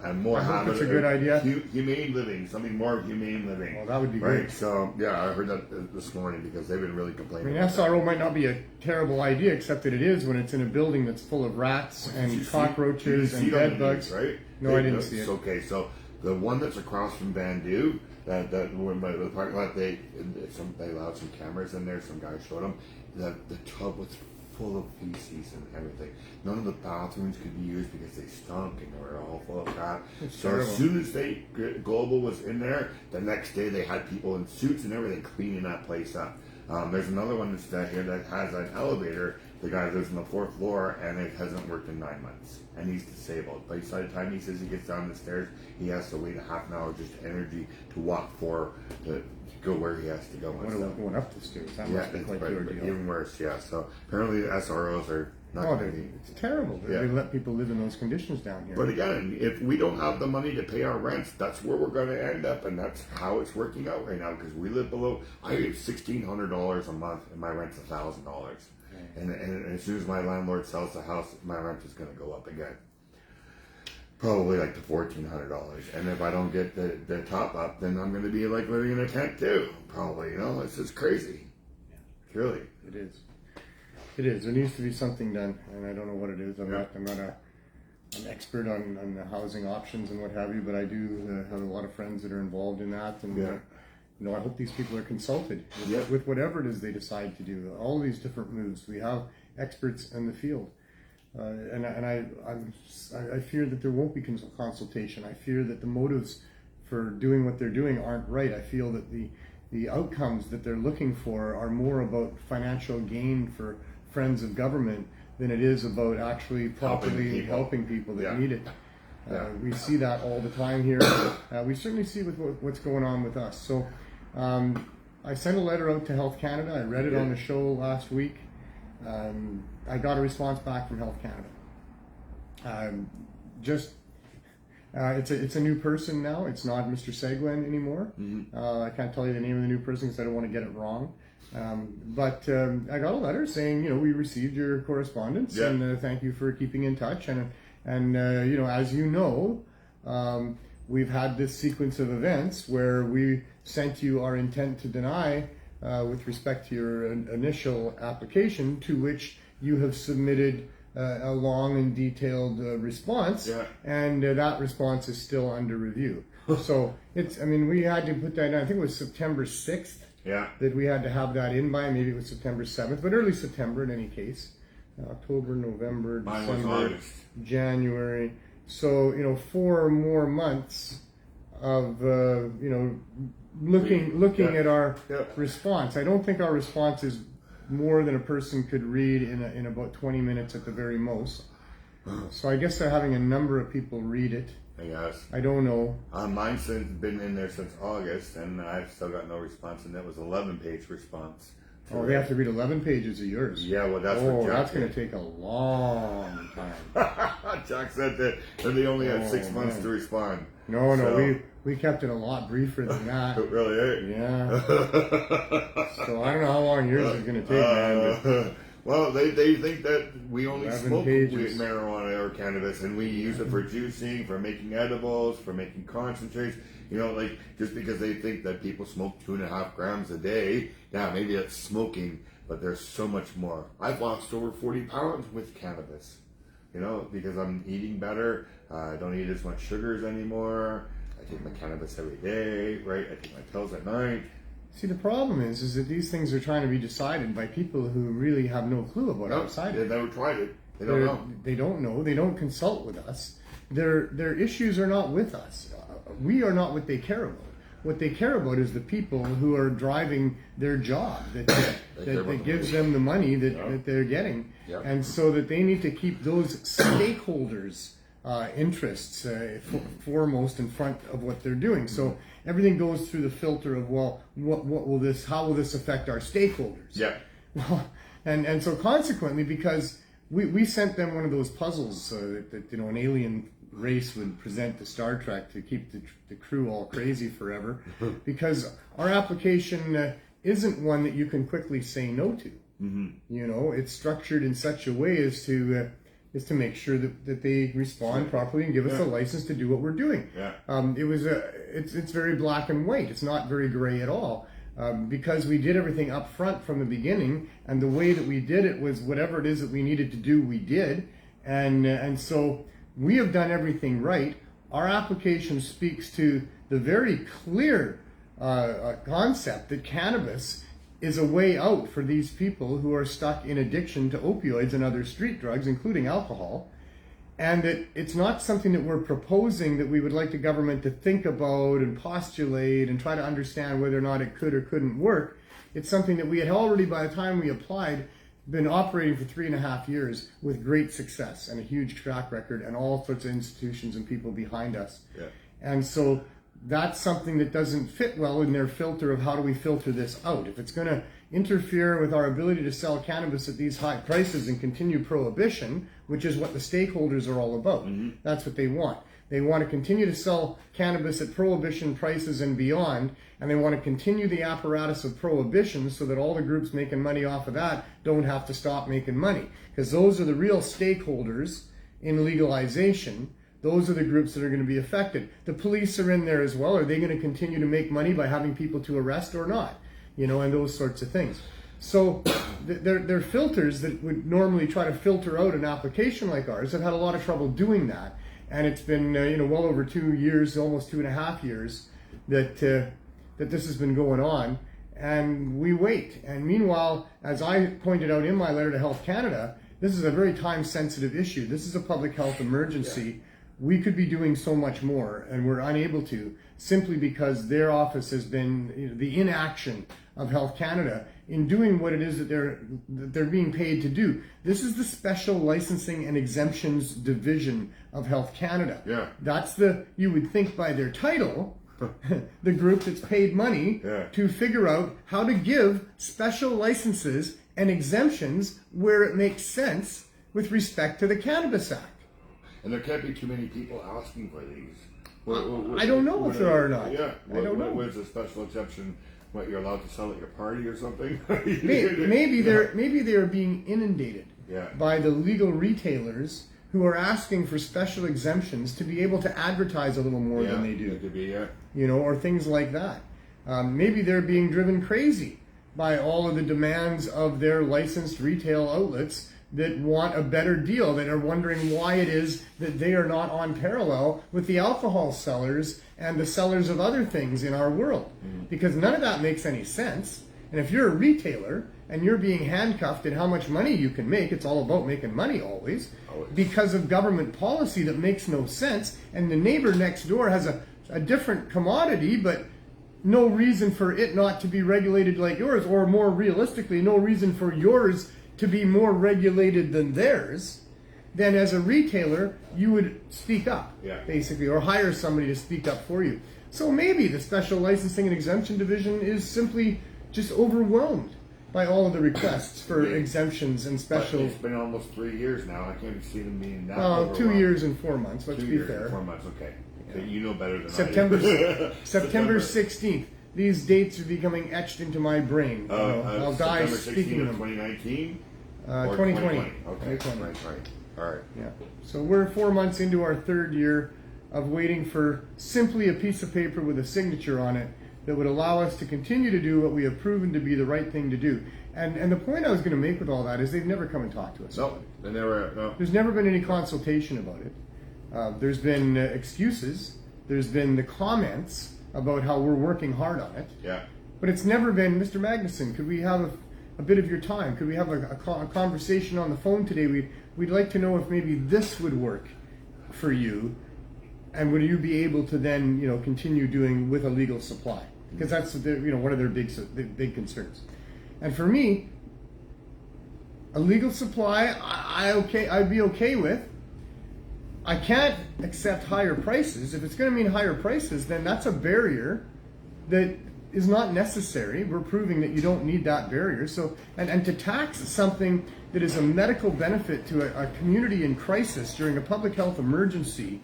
And more. I hope it's a good idea. Humane living, something more humane living. Well, that would be right. Great. So I heard that this morning because they've been really complaining. I mean, SRO might not be a terrible idea, except that it is when it's in a building that's full of rats and cockroaches and bed bugs. Right? No, I didn't see it. Okay, so the one that's across from Van Du, that when the parking lot they allowed some cameras in there. Some guy showed them that the tub was full of feces and everything. None of the bathrooms could be used because they stunk and they were all full of crap. So as soon as Global was in there, the next day they had people in suits and everything cleaning that place up. There's another one that's down here that has an elevator. The guy lives on the 4th floor and it hasn't worked in 9 months. And he's disabled. By the time he says he gets down the stairs, he has to wait a half an hour just energy to walk to go where he has to go. What about going up the stairs? That must be quite the ordeal. Even worse, So apparently the SROs are not going to be. It's terrible. They let people live in those conditions down here. But again, if we don't have the money to pay our rents, that's where we're going to end up. And that's how it's working out right now because we live below. I get $1,600 a month and my rent's $1,000. And as soon as my landlord sells the house, my rent is going to go up again. Probably like to $1,400. And if I don't get the top up, then I'm going to be like living in a tent too. Probably, it's just crazy. Yeah. Really. It is. It is. There needs to be something done, and I don't know what it is. I'm not an expert on the housing options and what have you, but I do have a lot of friends that are involved in that, and I hope these people are consulted with whatever it is they decide to do. All these different moves. We have experts in the field, and I fear that there won't be consultation. I fear that the motives for doing what they're doing aren't right. I feel that the outcomes that they're looking for are more about financial gain for friends of government than it is about actually properly helping people that need it. We see that all the time here. We certainly see what's going on with us. So I sent a letter out to Health Canada. I read it on the show last week. I got a response back from Health Canada. It's a new person now. It's not Mr. Seguin anymore. I can't tell you the name of the new person because I don't want to get it wrong. But I got a letter saying, we received your correspondence and thank you for keeping in touch. And as you know, we've had this sequence of events where we sent you our intent to deny with respect to your initial application, to which you have submitted a long and detailed response, and that response is still under review. So we had to put that in, I think it was September 6th that we had to have that in by, maybe it was September 7th, but early September in any case. October, November, December, January. So, 4 more months of, looking at our response. I don't think our response is more than a person could read in about 20 minutes at the very most. So I guess they're having a number of people read it. I guess. I don't know. Mine's been in there since August, and I've still got no response, and that was 11-page response. Oh, they have to read 11 pages of yours. Yeah, well, that's what Jack that's going to take a long time. Jack said that they only had 6 months to respond. No, we kept it a lot briefer than that. Really? Yeah. So I don't know how long yours is going to take, man. But well, they think that we only smoke marijuana or cannabis, and we use it for juicing, for making edibles, for making concentrates. Just because they think that people smoke 2.5 grams a day, maybe that's smoking, but there's so much more. I've lost over 40 pounds with cannabis, because I'm eating better. I don't eat as much sugars anymore. I take my cannabis every day, right? I take my pills at night. See, the problem is that these things are trying to be decided by people who really have no clue about outside. They've never tried it. They don't know. They don't know. They don't consult with us. Their issues are not with us. We are not what they care about. What they care about is the people who are driving their job, that gives them the money that they're getting. Yep. And so that they need to keep those stakeholders' interests foremost in front of what they're doing. So everything goes through the filter of, how will this affect our stakeholders? Yeah. Well, and so consequently, because we sent them one of those puzzles that an alien race would present to Star Trek to keep the crew all crazy forever, because our application isn't one that you can quickly say no to. It's structured in such a way as to make sure that they respond properly and give us a license to do what we're doing. It's very black and white. It's not very gray at all. Because we did everything up front from the beginning, and the way that we did it was whatever it is that we needed to do, we did, and so we have done everything right. Our application speaks to the very clear concept that cannabis is a way out for these people who are stuck in addiction to opioids and other street drugs, including alcohol, and that it's not something that we're proposing that we would like the government to think about and postulate and try to understand whether or not it could or couldn't work. It's something that we had already, by the time we applied, been operating for 3.5 years with great success and a huge track record and all sorts of institutions and people behind us. Yeah. And so that's something that doesn't fit well in their filter of how do we filter this out. If it's going to interfere with our ability to sell cannabis at these high prices and continue prohibition, which is what the stakeholders are all about, that's what they want. They want to continue to sell cannabis at prohibition prices and beyond, and they want to continue the apparatus of prohibition so that all the groups making money off of that don't have to stop making money. Because those are the real stakeholders in legalization. Those are the groups that are going to be affected. The police are in there as well. Are they going to continue to make money by having people to arrest or not? And those sorts of things. So their filters that would normally try to filter out an application like ours have had a lot of trouble doing that. And it's been well over 2 years, almost 2.5 years that this has been going on. And we wait. And meanwhile, as I pointed out in my letter to Health Canada, this is a very time-sensitive issue. This is a public health emergency. Yeah. We could be doing so much more, and we're unable to, simply because their office has been the inaction of Health Canada in doing what it is that they're being paid to do. This is the Special Licensing and Exemptions Division of Health Canada. Yeah. That's you would think by their title, the group that's paid money to figure out how to give special licenses and exemptions where it makes sense with respect to the Cannabis Act. And there can't be too many people asking for these. I don't know if there are or not. Yeah. I don't know. What's a special exception? What, you're allowed to sell at your party or something? maybe they're being inundated by the legal retailers who are asking for special exemptions to be able to advertise a little more than they do. It could be, or things like that. Maybe they're being driven crazy by all of the demands of their licensed retail outlets that want a better deal, that are wondering why it is that they are not on parallel with the alcohol sellers and the sellers of other things in our world. Because none of that makes any sense. And if you're a retailer and you're being handcuffed at how much money you can make, it's all about making money always, because of government policy that makes no sense, and the neighbor next door has a different commodity, but no reason for it not to be regulated like yours, or more realistically, no reason for yours to be more regulated than theirs, then as a retailer, you would speak up, basically, or hire somebody to speak up for you. So maybe the Special Licensing and Exemption Division is simply just overwhelmed by all of the requests for exemptions and special. But it's been almost 3 years now. I can't see them being that. 2 years and 4 months. Let's be fair. 2 years and 4 months. Okay. So you know better than September, I do. September 16th. These dates are becoming etched into my brain. I'll die speaking them. 2019. 2020. Okay. 2020. Right. All right. Yeah. So we're 4 months into our third year of waiting for simply a piece of paper with a signature on it that would allow us to continue to do what we have proven to be the right thing to do. And the point I was going to make with all that is they've never come and talked to us. No, they never. No. There's never been any consultation about it. There's been excuses. There's been the comments about how we're working hard on it. Yeah. But it's never been, Mr. Magnuson, could we have a bit of your time? Could we have a conversation on the phone today? We'd like to know if maybe this would work for you, and would you be able to then continue doing with a legal supply? Because that's one of their big concerns. And for me, a legal supply, I'd be okay with. I can't accept higher prices. If it's going to mean higher prices, then that's a barrier that is not necessary. We're proving that you don't need that barrier. So, and to tax something that is a medical benefit to a community in crisis during a public health emergency,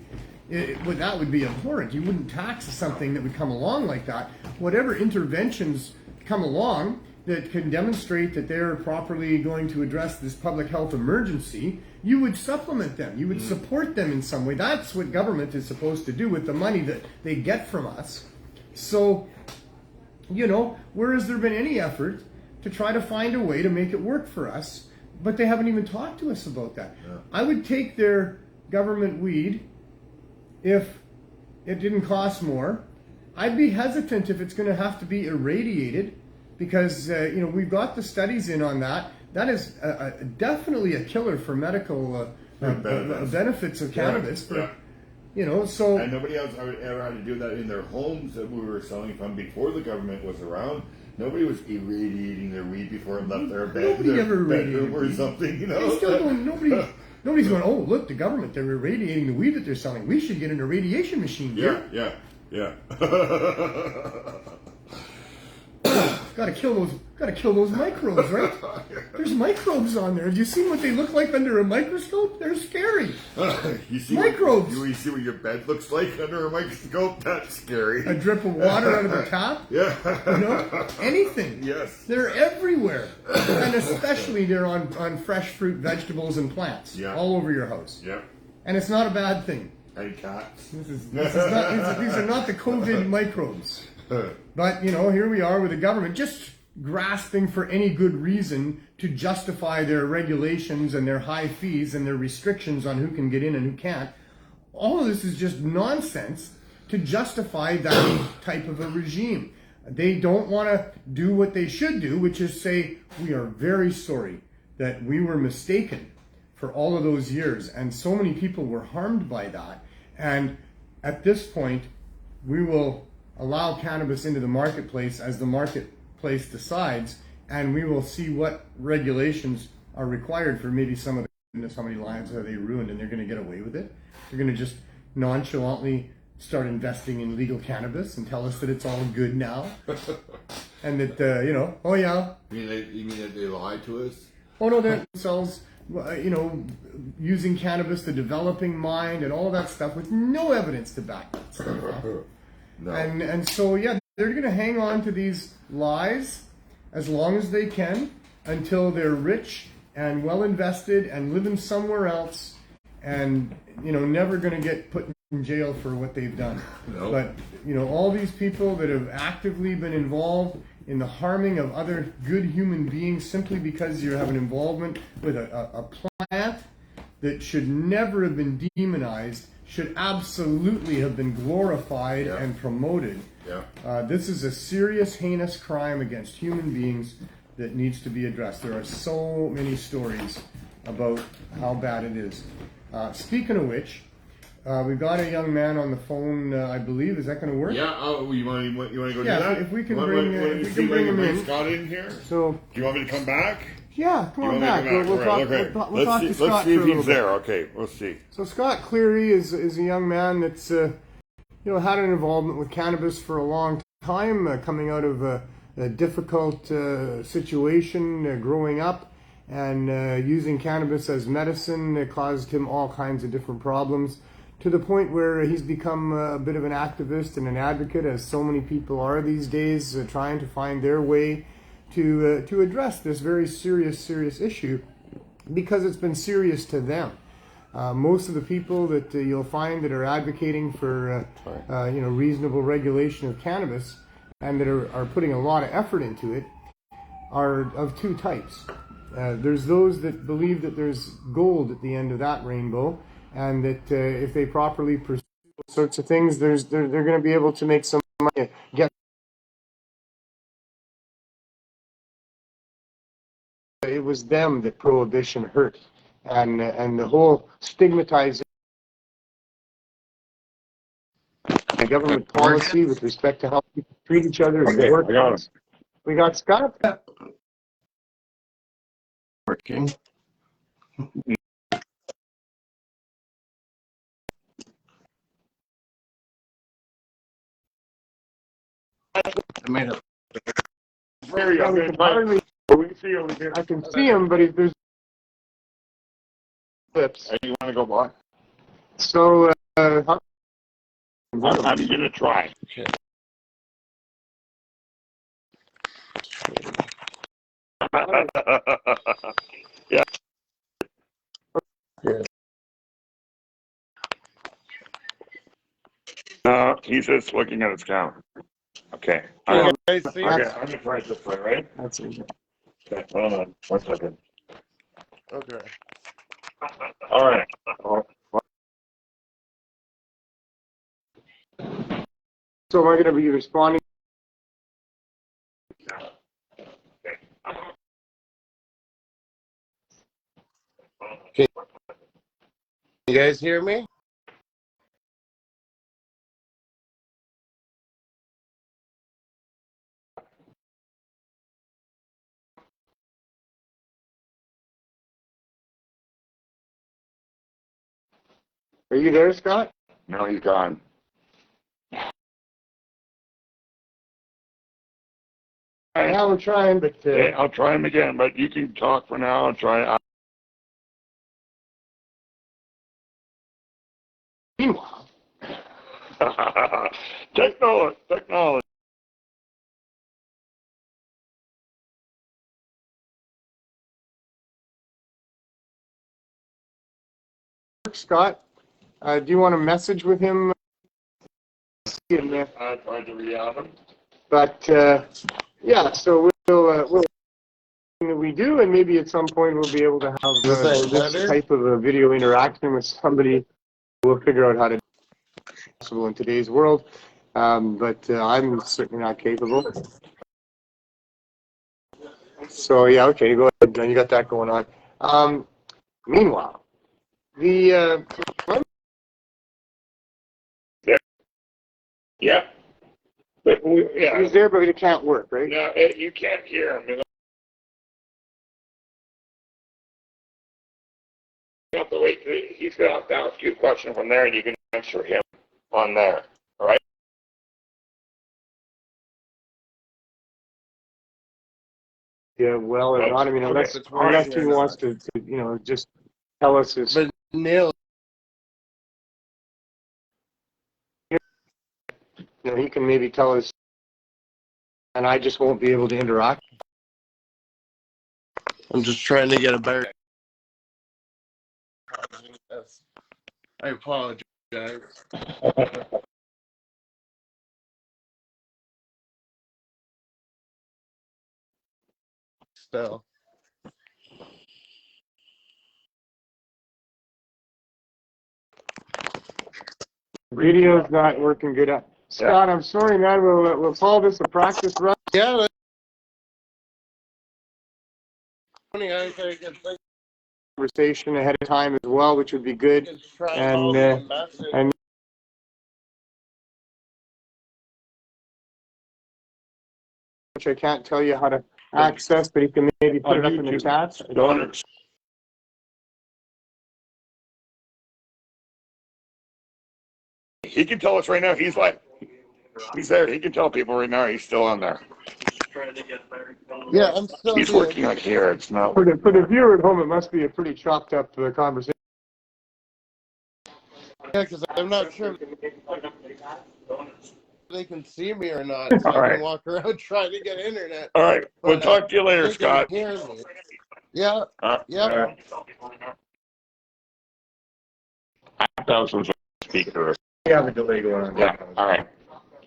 that would be abhorrent. You wouldn't tax something that would come along like that. Whatever interventions come along that can demonstrate that they're properly going to address this public health emergency, you would supplement them. You would support them in some way. That's what government is supposed to do with the money that they get from us. So, where has there been any effort to try to find a way to make it work for us? But they haven't even talked to us about that. Yeah. I would take their government weed if it didn't cost more. I'd be hesitant if it's going to have to be irradiated, because we've got the studies in on that. That is definitely a killer for medical benefits of cannabis. So and nobody else ever had to do that in their homes that we were selling from before the government was around. Nobody was irradiating their weed before it left their bedroom or something. They still don't. Nobody's going, oh, look, the government, they're irradiating the weed that they're selling. We should get an irradiation machine here. Yeah. Gotta kill those microbes, right? There's microbes on there. Have you seen what they look like under a microscope? They're scary. You see microbes. You see what your bed looks like under a microscope? That's scary. A drip of water out of a tap? Yeah. Anything. Yes. They're everywhere. And especially they're on fresh fruit, vegetables, and plants. Yeah. All over your house. Yeah. And it's not a bad thing. And cats. These are not the COVID microbes. But, here we are with the government just grasping for any good reason to justify their regulations and their high fees and their restrictions on who can get in and who can't. All of this is just nonsense to justify that type of a regime. They don't want to do what they should do, which is say, we are very sorry that we were mistaken for all of those years, and so many people were harmed by that. And at this point, we will allow cannabis into the marketplace as the marketplace decides, and we will see what regulations are required for maybe some of the, how many lives are they ruined, and they're going to get away with it. They're going to just nonchalantly start investing in legal cannabis and tell us that it's all good now, and that you know, oh yeah. You mean that they lied to us? Oh no, they themselves, you know, using cannabis, the developing mind, and all that stuff with no evidence to back that stuff up. No. And so yeah, they're going to hang on to these lies as long as they can until they're rich and well invested and living somewhere else, and you know, never going to get put in jail for what they've done. No. But you know, all these people that have actively been involved in the harming of other good human beings simply because you have an involvement with a plant that should never have been demonized, should absolutely have been glorified and promoted. Yeah. This is a serious, heinous crime against human beings that needs to be addressed. There are so many stories about how bad it is. Speaking of which, we've got a young man on the phone, I believe. Is that going to work? Yeah. Oh, you want to go do that? If we can bring him in. Scott in here. So, do you want me to come back? Yeah, come on back. We'll talk to Scott. Let's see if he's there. Okay, we'll see. So Scott Cleary is a young man that's you know, had an involvement with cannabis for a long time, coming out of a difficult situation growing up, and using cannabis as medicine caused him all kinds of different problems, to the point where he's become a bit of an activist and an advocate, as so many people are these days, trying to find their way to address this very serious issue, because it's been serious to them. Most of the people that you'll find that are advocating for you know, reasonable regulation of cannabis, and that are putting a lot of effort into it, are of two types. There's those that believe that there's gold at the end of that rainbow, and that if they properly pursue those sorts of things, they're going to be able to make some money. It was them that prohibition hurt, and the whole stigmatizing the government policy with respect to how people treat each other. Okay, I got him. We got Scott. Working. I made a very we can see over here. I can see him, but there's clips. Hey, you want to go by? So, I'm going to try. Okay. Yeah. No, he's just looking at his camera. Okay. I'm going to try this way, right? That's easy. Okay, hold on. 1 second. Okay. All right. So am I going to be responding? Okay. You guys hear me? Are you there, Scott? No, he's gone. Now we're trying, but Okay, I'll try him again, but you can talk for now. I'll try. Meanwhile, technology. Scott, do you want to message with him? I tried to read out him. But yeah, so we'll that we do, and maybe at some point we'll be able to have this type of a video interaction with somebody. We'll figure out how to do it possible in today's world, but I'm certainly not capable. So yeah, okay, go ahead, John. You got that going on. Meanwhile, the Yeah. But yeah. he's there, but it can't work, right? No, you can't hear him. You have to wait. He's going to have to ask you a question from there, and you can answer him on there. All right? Yeah, well or not. I mean, unless he wants to, just tell us his. But Neil, he can maybe tell us, and I just won't be able to interact. I'm just trying to get a better. I apologize. Still. Radio's not working good. Scott, I'm sorry, man. We'll call this a practice run. Yeah. I gotta get Conversation ahead of time as well, which would be good. And which I can't tell you how to access, but you can maybe put it up in the chat. He can tell us right now. He's there. He can tell people right now he's still on there. Yeah, I'm still. He's working on here. It's not. For the viewer at home, it must be a pretty chopped up conversation. Yeah, because I'm not sure they can see me or not. So All I right. can walk around trying to get internet. All right. We'll talk to you later, Scott. Hear me. Yeah. Yeah. Speaker. We have a delay going on. Yeah. All right.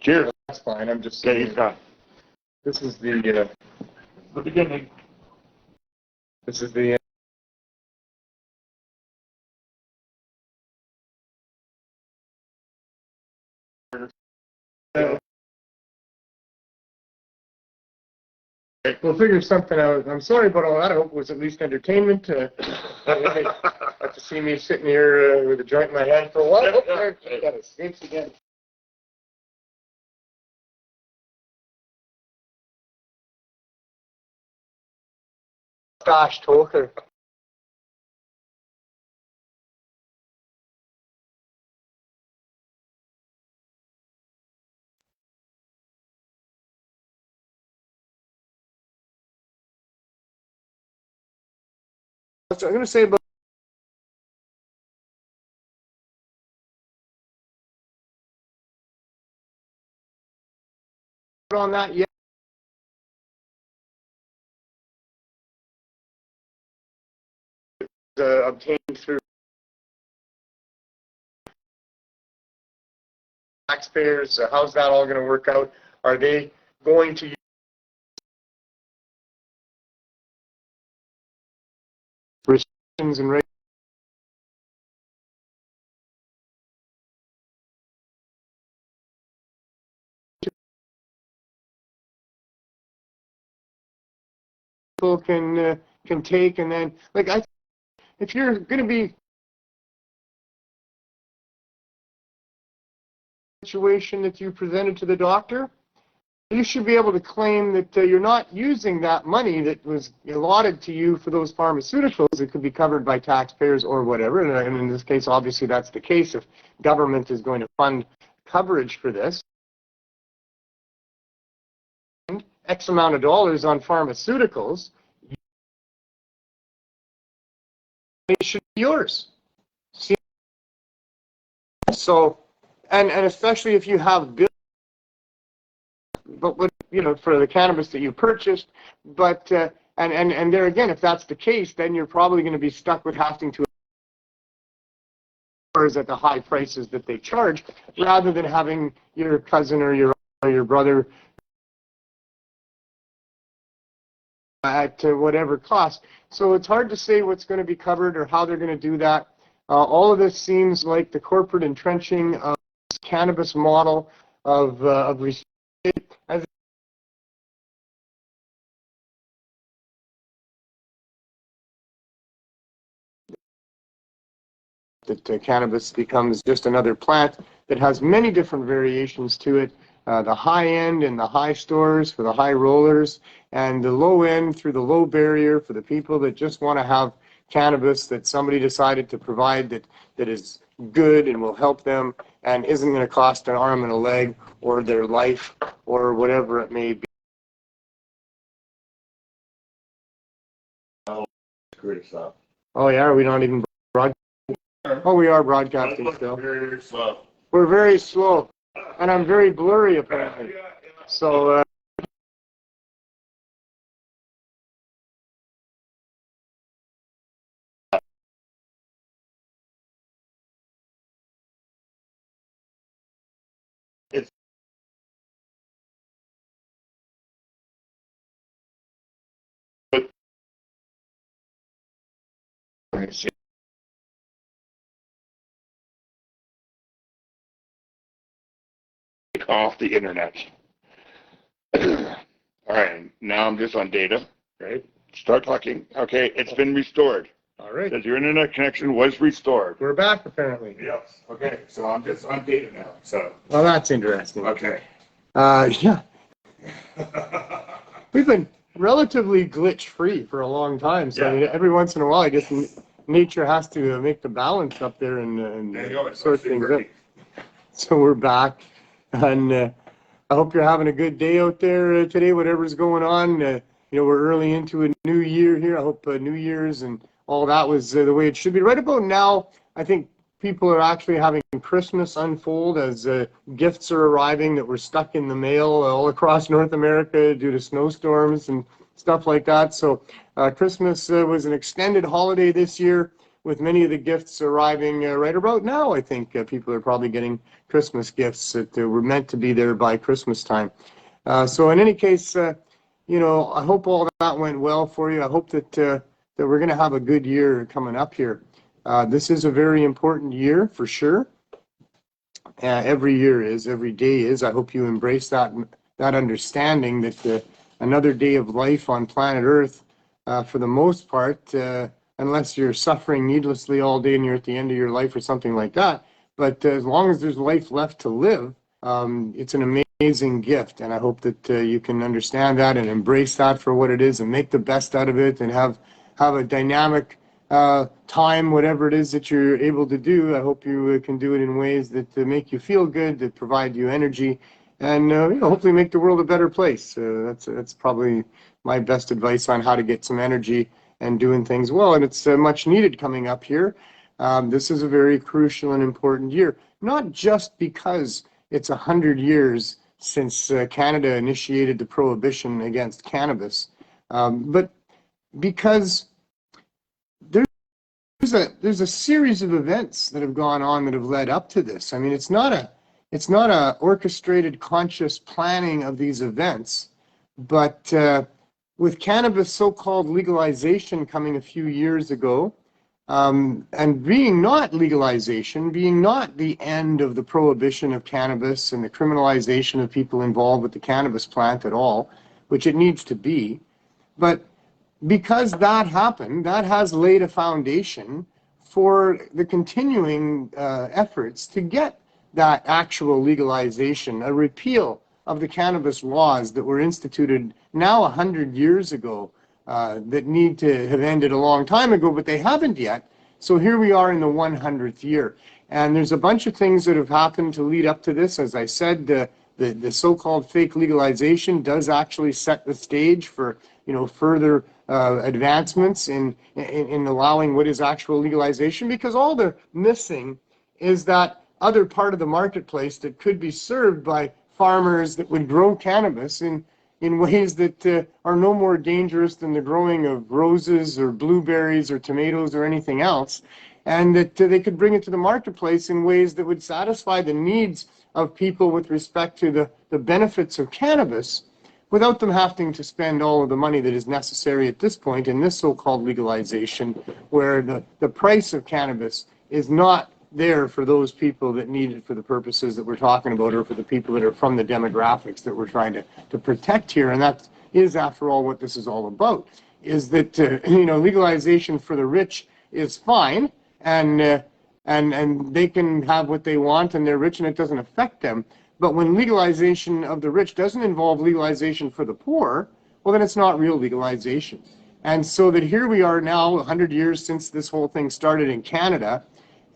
Cheers. That's fine. I'm just Okay, saying. he's gone. This is the beginning. This is the. We'll figure something out. I'm sorry about all that. I hope it was at least entertainment. Got to see me sitting here with a joint in my hand for a while. Oh, there, got it. Escapes again. Gosh, talker. I'm going to say about on that yet. Obtained through taxpayers. How's that all going to work out? Are they going to use restrictions and people can take, and then if you're going to be situation that you presented to the doctor, you should be able to claim that you're not using that money that was allotted to you for those pharmaceuticals. It could be covered by taxpayers or whatever, and in this case, obviously, that's the case. If government is going to fund coverage for this, X amount of dollars on pharmaceuticals, it should be yours. See? So, and especially if you have bills, but what, for the cannabis that you purchased, but and there again, if that's the case, then you're probably going to be stuck with having to at the high prices that they charge, rather than having your cousin or your brother at whatever cost. So it's hard to say what's going to be covered or how they're going to do that. All of this seems like the corporate entrenching of this cannabis model of as that cannabis becomes just another plant that has many different variations to it. The high end and the high stores for the high rollers, and the low end through the low barrier for the people that just want to have cannabis that somebody decided to provide that is good and will help them and isn't going to cost an arm and a leg or their life or whatever it may be. Oh yeah, are we not even broadcasting? Oh, we are broadcasting still. Very slow. We're very slow, and I'm very blurry apparently. So It's off the internet. All right, now I'm just on data, right? Start talking. Okay, it's been restored. all right, Says your internet connection was restored. we're back apparently. Yes. Okay, so I'm just on data now. So Well, that's interesting. okay. Yeah, we've been relatively glitch free for a long time. So I mean, every once in a while, I guess nature has to make the balance up there and There you go. It's sort things out. So we're back, and I hope you're having a good day out there today, whatever's going on. We're early into a new year here. I hope New Year's and all that was the way it should be. Right about now, I think people are actually having Christmas unfold as gifts are arriving that were stuck in the mail all across North America due to snowstorms and stuff like that. So Christmas was an extended holiday this year, with many of the gifts arriving right about now. I think people are probably getting Christmas gifts that were meant to be there by Christmas time. So in any case, I hope all that went well for you. I hope that we're going to have a good year coming up here. This is a very important year for sure. Every year is, every day is. I hope you embrace that understanding that another day of life on planet Earth, for the most part, unless you're suffering needlessly all day and you're at the end of your life or something like that. But as long as there's life left to live, it's an amazing gift. And I hope that you can understand that and embrace that for what it is and make the best out of it and have a dynamic time, whatever it is that you're able to do. I hope you can do it in ways that make you feel good, that provide you energy, and hopefully make the world a better place. That's probably my best advice on how to get some energy and doing things well. And it's much needed coming up here. This is a very crucial and important year, not just because it's 100 years since Canada initiated the prohibition against cannabis, but because there's a series of events that have gone on that have led up to this. I mean, it's not a orchestrated, conscious planning of these events, but with cannabis so-called legalization coming a few years ago, and being not legalization, being not the end of the prohibition of cannabis and the criminalization of people involved with the cannabis plant at all, which it needs to be, but because that happened, that has laid a foundation for the continuing efforts to get that actual legalization, a repeal of the cannabis laws that were instituted now 100 years ago, that need to have ended a long time ago, but they haven't yet. So here we are in the 100th year. And there's a bunch of things that have happened to lead up to this. As I said, the so-called fake legalization does actually set the stage for further advancements in allowing what is actual legalization, because all they're missing is that other part of the marketplace that could be served by farmers that would grow cannabis in ways that are no more dangerous than the growing of roses or blueberries or tomatoes or anything else, and that they could bring it to the marketplace in ways that would satisfy the needs of people with respect to the benefits of cannabis, without them having to spend all of the money that is necessary at this point in this so-called legalization, where the price of cannabis is not there for those people that need it for the purposes that we're talking about, or for the people that are from the demographics that we're trying to protect here. And that is, after all, what this is all about, is that, legalization for the rich is fine, and they can have what they want, and they're rich, and it doesn't affect them. But when legalization of the rich doesn't involve legalization for the poor, well, then it's not real legalization. And so that here we are now, 100 years since this whole thing started in Canada,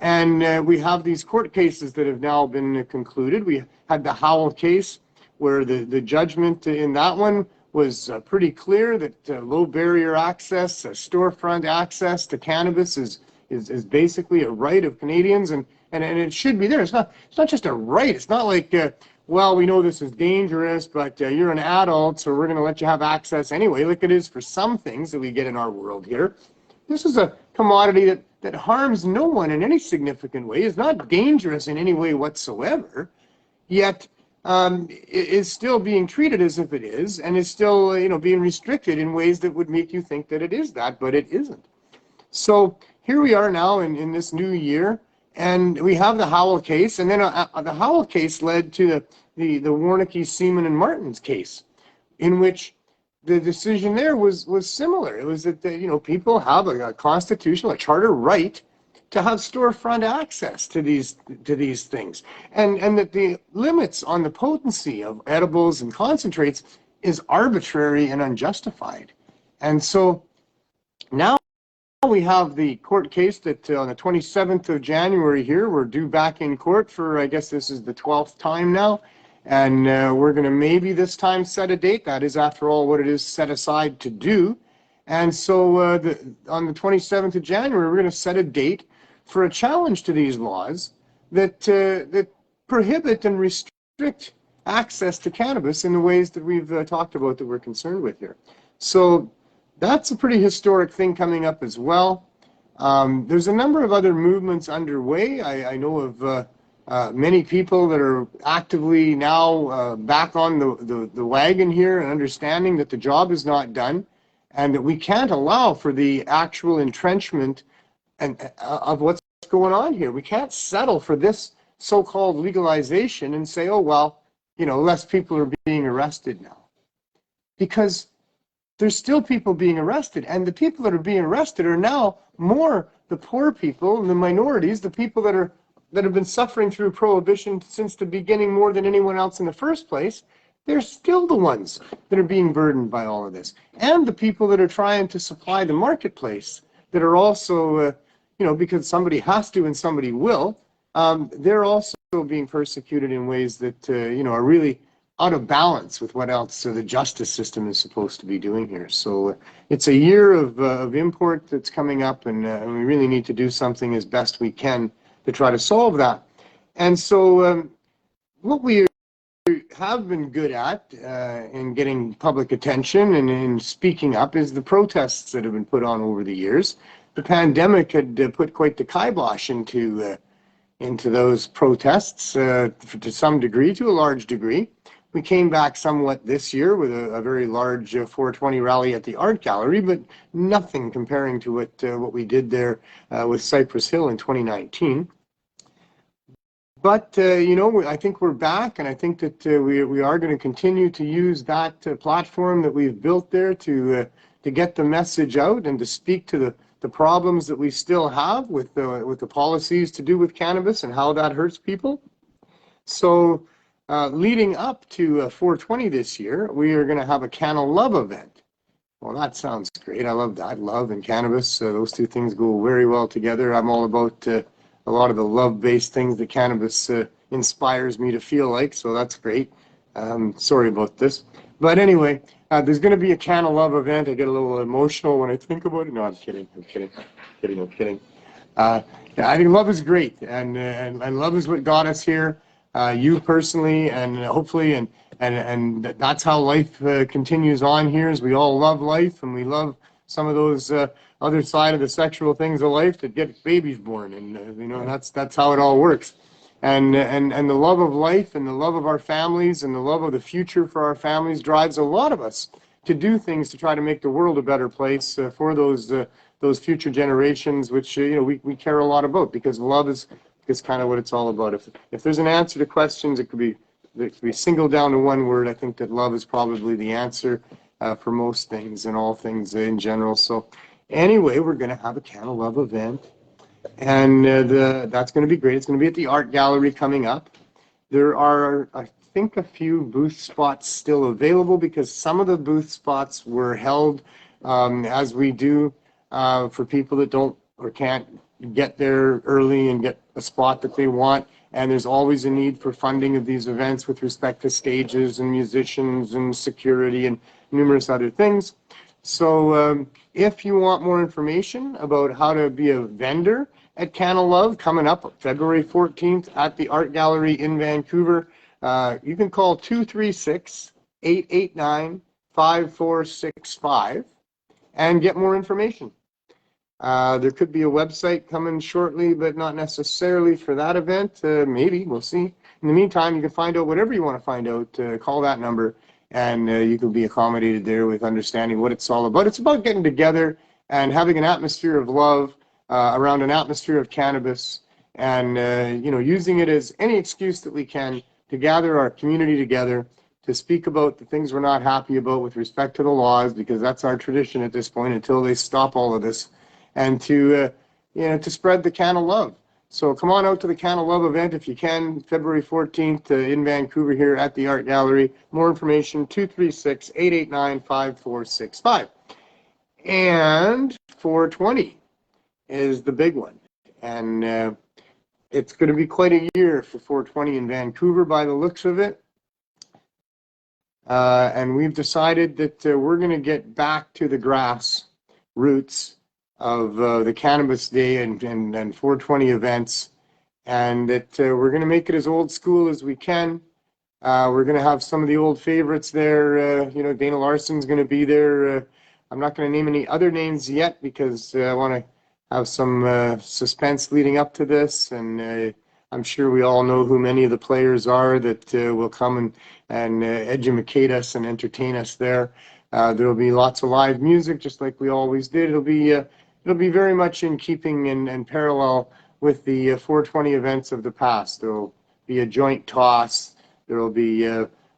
and we have these court cases that have now been concluded. We had the Howell case, where the judgment in that one was pretty clear that low barrier access, storefront access to cannabis is basically a right of Canadians, and it should be there. It's not just a right. It's not like, well, we know this is dangerous, but you're an adult, so we're going to let you have access anyway, like it is for some things that we get in our world here. This is a commodity that harms no one in any significant way, is not dangerous in any way whatsoever, yet is still being treated as if it is, and is still being restricted in ways that would make you think that it is that, but it isn't. So here we are now in this new year, and we have the Howell case, and then the Howell case led to the Warnke, Seaman, and Martin's case, in which the decision there was similar. It was that people have a constitutional, a charter right to have storefront access to these things, and that the limits on the potency of edibles and concentrates is arbitrary and unjustified. And so now we have the court case that on the 27th of January here, we're due back in court for, I guess this is the 12th time now. And we're going to maybe this time set a date. That is, after all, what it is set aside to do. And so on the 27th of January, we're going to set a date for a challenge to these laws that prohibit and restrict access to cannabis in the ways that we've talked about, that we're concerned with here. So that's a pretty historic thing coming up as well. There's a number of other movements underway. I know of many people that are actively now back on the wagon here, and understanding that the job is not done, and that we can't allow for the actual entrenchment of what's going on here. We can't settle for this so-called legalization and say, oh, well, less people are being arrested now. Because there's still people being arrested, and the people that are being arrested are now more the poor people and the minorities, the people that have been suffering through prohibition since the beginning more than anyone else in the first place. They're still the ones that are being burdened by all of this. And the people that are trying to supply the marketplace, that are also, because somebody has to and somebody will, they're also being persecuted in ways that, are really out of balance with what else the justice system is supposed to be doing here. So it's a year of import that's coming up, and we really need to do something as best we can to try to solve that. And so what we have been good at in getting public attention and in speaking up is the protests that have been put on over the years. The pandemic had put quite the kibosh into those protests to some degree, to a large degree. We came back somewhat this year with a very large 420 rally at the Art Gallery, but nothing comparing to what we did there with Cypress Hill in 2019. But, I think we're back, and I think that we are going to continue to use that platform that we've built there to get the message out and to speak to the problems that we still have with the policies to do with cannabis and how that hurts people. So leading up to 420 this year, we are going to have a Can of Love event. Well, that sounds great. I love that. Love and cannabis, those two things go very well together. I'm all about a lot of the love-based things that cannabis inspires me to feel like, so that's great. Sorry about this. But anyway, there's going to be a Can of Love event. I get a little emotional when I think about it. No, I'm kidding. I think love is great, and love is what got us here. You personally, and hopefully, and that's how life continues on here, as we all love life, and we love some of those other side of the sexual things of life that get babies born, and that's how it all works. And the love of life and the love of our families and the love of the future for our families drives a lot of us to do things to try to make the world a better place for those future generations, which we care a lot about, because love is kind of what it's all about. If there's an answer to questions, it could be singled down to one word. I think that love is probably the answer for most things and all things in general. So anyway, we're going to have a Can of Love event, and that's going to be great. It's going to be at the Art Gallery coming up. There are, I think, a few booth spots still available, because some of the booth spots were held as we do for people that don't or can't get there early and get a spot that they want. And there's always a need for funding of these events with respect to stages and musicians and security and numerous other things. So if you want more information about how to be a vendor at Can of Love coming up February 14th at the Art Gallery in Vancouver, you can call 236-889-5465 and get more information. There could be a website coming shortly, but not necessarily for that event. Maybe, we'll see. In the meantime, you can find out whatever you want to find out. Call that number, and you can be accommodated there with understanding what it's all about. It's about getting together and having an atmosphere of love around an atmosphere of cannabis, and using it as any excuse that we can to gather our community together, to speak about the things we're not happy about with respect to the laws, because that's our tradition at this point until they stop all of this, and to spread the Can of Love. So come on out to the Can of Love event if you can, February 14th in Vancouver here at the Art Gallery. More information, 236-889-5465. And 420 is the big one. And it's going to be quite a year for 420 in Vancouver by the looks of it. And we've decided that we're going to get back to the grass roots of the Cannabis Day and 420 events, and that we're going to make it as old school as we can. We're going to have some of the old favorites there. Dana Larson's going to be there. I'm not going to name any other names yet, because I want to have some suspense leading up to this, and I'm sure we all know who many of the players are that will come and educate us and entertain us there. There'll be lots of live music, just like we always did. It'll be very much in keeping and parallel with the 420 events of the past. There'll be a joint toss. There'll be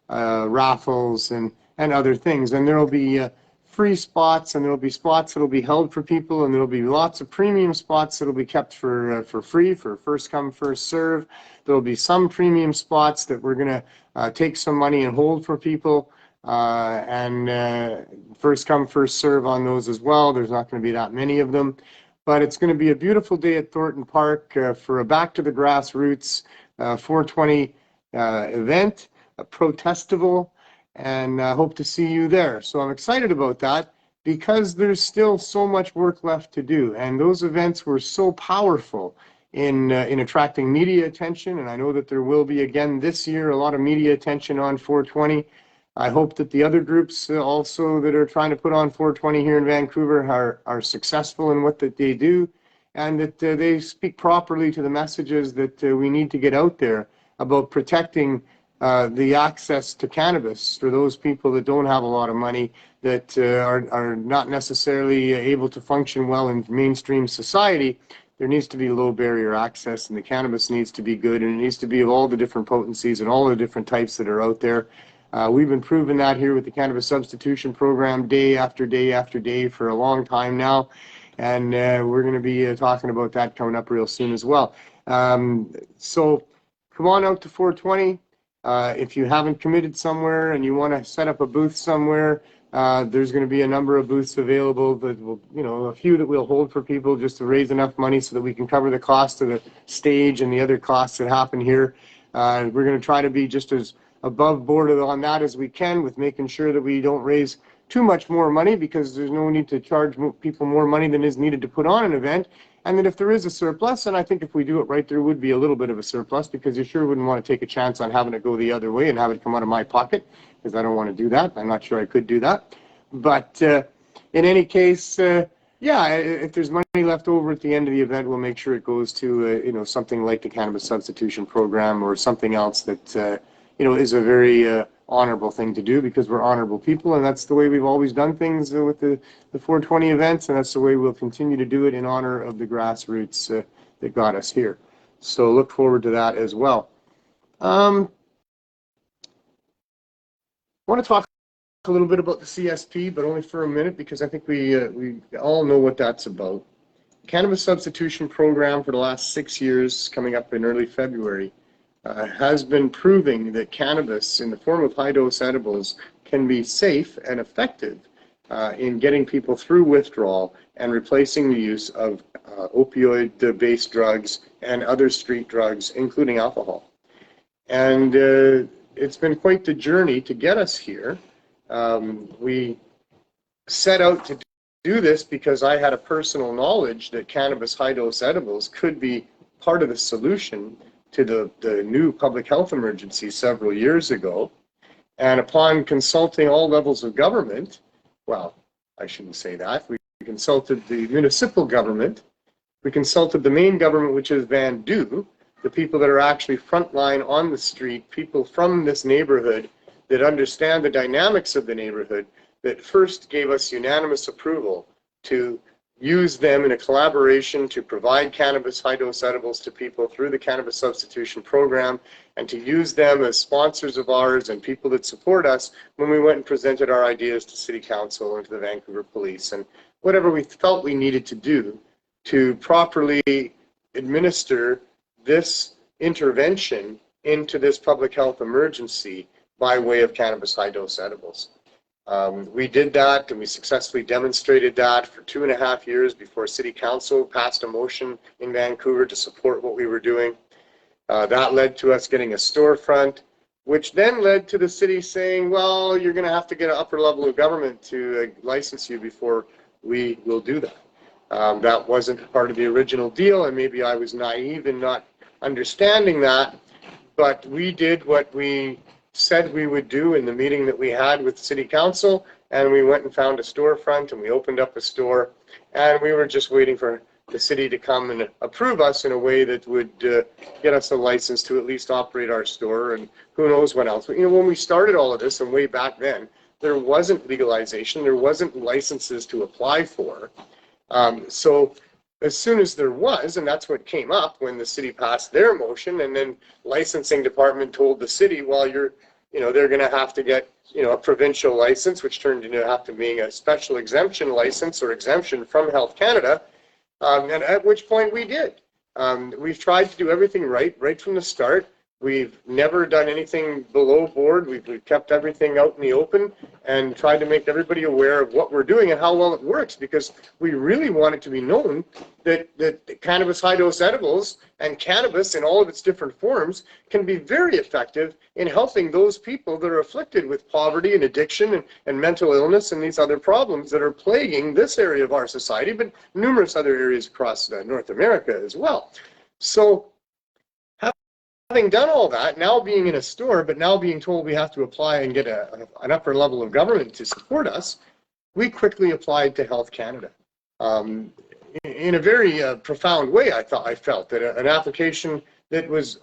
raffles and other things, and there'll be free spots, and there'll be spots that'll be held for people, and there'll be lots of premium spots that'll be kept for free, for first come, first serve. There'll be some premium spots that we're going to take some money and hold for people, and first come, first serve on those as well. There's not going to be that many of them, but it's going to be a beautiful day at Thornton Park for a back to the grassroots 420 event, a protestival, and I hope to see you there. So I'm excited about that, because there's still so much work left to do, and those events were so powerful in attracting media attention, and I know that there will be again this year a lot of media attention on 420. I hope that the other groups also that are trying to put on 420 here in Vancouver are successful in what that they do, and that they speak properly to the messages that we need to get out there about protecting the access to cannabis for those people that don't have a lot of money, that are not necessarily able to function well in mainstream society. There needs to be low barrier access, and the cannabis needs to be good, and it needs to be of all the different potencies and all the different types that are out there. We've been proving that here with the Cannabis Substitution Program day after day after day for a long time now, and we're going to be talking about that coming up real soon as well. So come on out to 420. If you haven't committed somewhere and you want to set up a booth somewhere, there's going to be a number of booths available, that will, a few that we'll hold for people just to raise enough money so that we can cover the cost of the stage and the other costs that happen here. We're going to try to be just as above board on that as we can, with making sure that we don't raise too much more money, because there's no need to charge people more money than is needed to put on an event. And that if there is a surplus, and I think if we do it right, there would be a little bit of a surplus, because you sure wouldn't want to take a chance on having it go the other way and have it come out of my pocket, because I don't want to do that. I'm not sure I could do that. But in any case, Yeah, if there's money left over at the end of the event, we'll make sure it goes to something like the Cannabis Substitution Program or something else that is a very honorable thing to do, because we're honorable people, and that's the way we've always done things with the 420 events, and that's the way we'll continue to do it in honor of the grassroots that got us here. So look forward to that as well. I want to talk a little bit about the CSP, but only for a minute, because I think we all know what that's about. Cannabis Substitution Program for the last 6 years, coming up in early February, has been proving that cannabis in the form of high-dose edibles can be safe and effective in getting people through withdrawal and replacing the use of opioid-based drugs and other street drugs, including alcohol. And it's been quite the journey to get us here. We set out to do this because I had a personal knowledge that cannabis high-dose edibles could be part of the solution to the new public health emergency several years ago. And upon consulting all levels of government, well, I shouldn't say that, we consulted the municipal government, we consulted the main government, which is Vancouver, the people that are actually frontline on the street, people from this neighborhood that understand the dynamics of the neighborhood, that first gave us unanimous approval to use them in a collaboration to provide cannabis high-dose edibles to people through the Cannabis Substitution Program, and to use them as sponsors of ours and people that support us when we went and presented our ideas to City Council and to the Vancouver Police, and whatever we felt we needed to do to properly administer this intervention into this public health emergency by way of cannabis high-dose edibles. We did that, and we successfully demonstrated that for 2.5 years before City Council passed a motion in Vancouver to support what we were doing. That led to us getting a storefront, which then led to the city saying, well, you're going to have to get an upper level of government to license you before we will do that. That wasn't part of the original deal, and maybe I was naive in not understanding that, but we did what we said we would do in the meeting that we had with City Council, and we went and found a storefront, and we opened up a store, and we were just waiting for the city to come and approve us in a way that would get us a license to at least operate our store, and who knows what else. But, when we started all of this, and way back then, there wasn't legalization, there wasn't licenses to apply for. So as soon as there was, and that's what came up when the city passed their motion, and then licensing department told the city, well, they're going to have to get, a provincial license, which turned into have to being a special exemption license or exemption from Health Canada, and at which point we did. We've tried to do everything right from the start. We've never done anything below board. We've kept everything out in the open and tried to make everybody aware of what we're doing and how well it works, because we really want it to be known that cannabis high-dose edibles and cannabis in all of its different forms can be very effective in helping those people that are afflicted with poverty and addiction and mental illness and these other problems that are plaguing this area of our society, but numerous other areas across North America as well. So having done all that, now being in a store, but now being told we have to apply and get an upper level of government to support us, we quickly applied to Health Canada. In a very profound way, I felt that an application that was,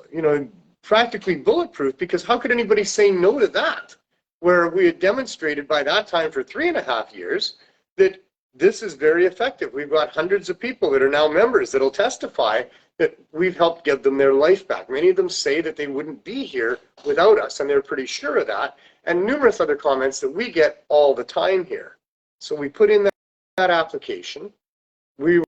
practically bulletproof, because how could anybody say no to that? Where we had demonstrated by that time for 3.5 years that this is very effective. We've got hundreds of people that are now members that'll testify that we've helped give them their life back. Many of them say that they wouldn't be here without us, and they're pretty sure of that, and numerous other comments that we get all the time here. So we put in that application. We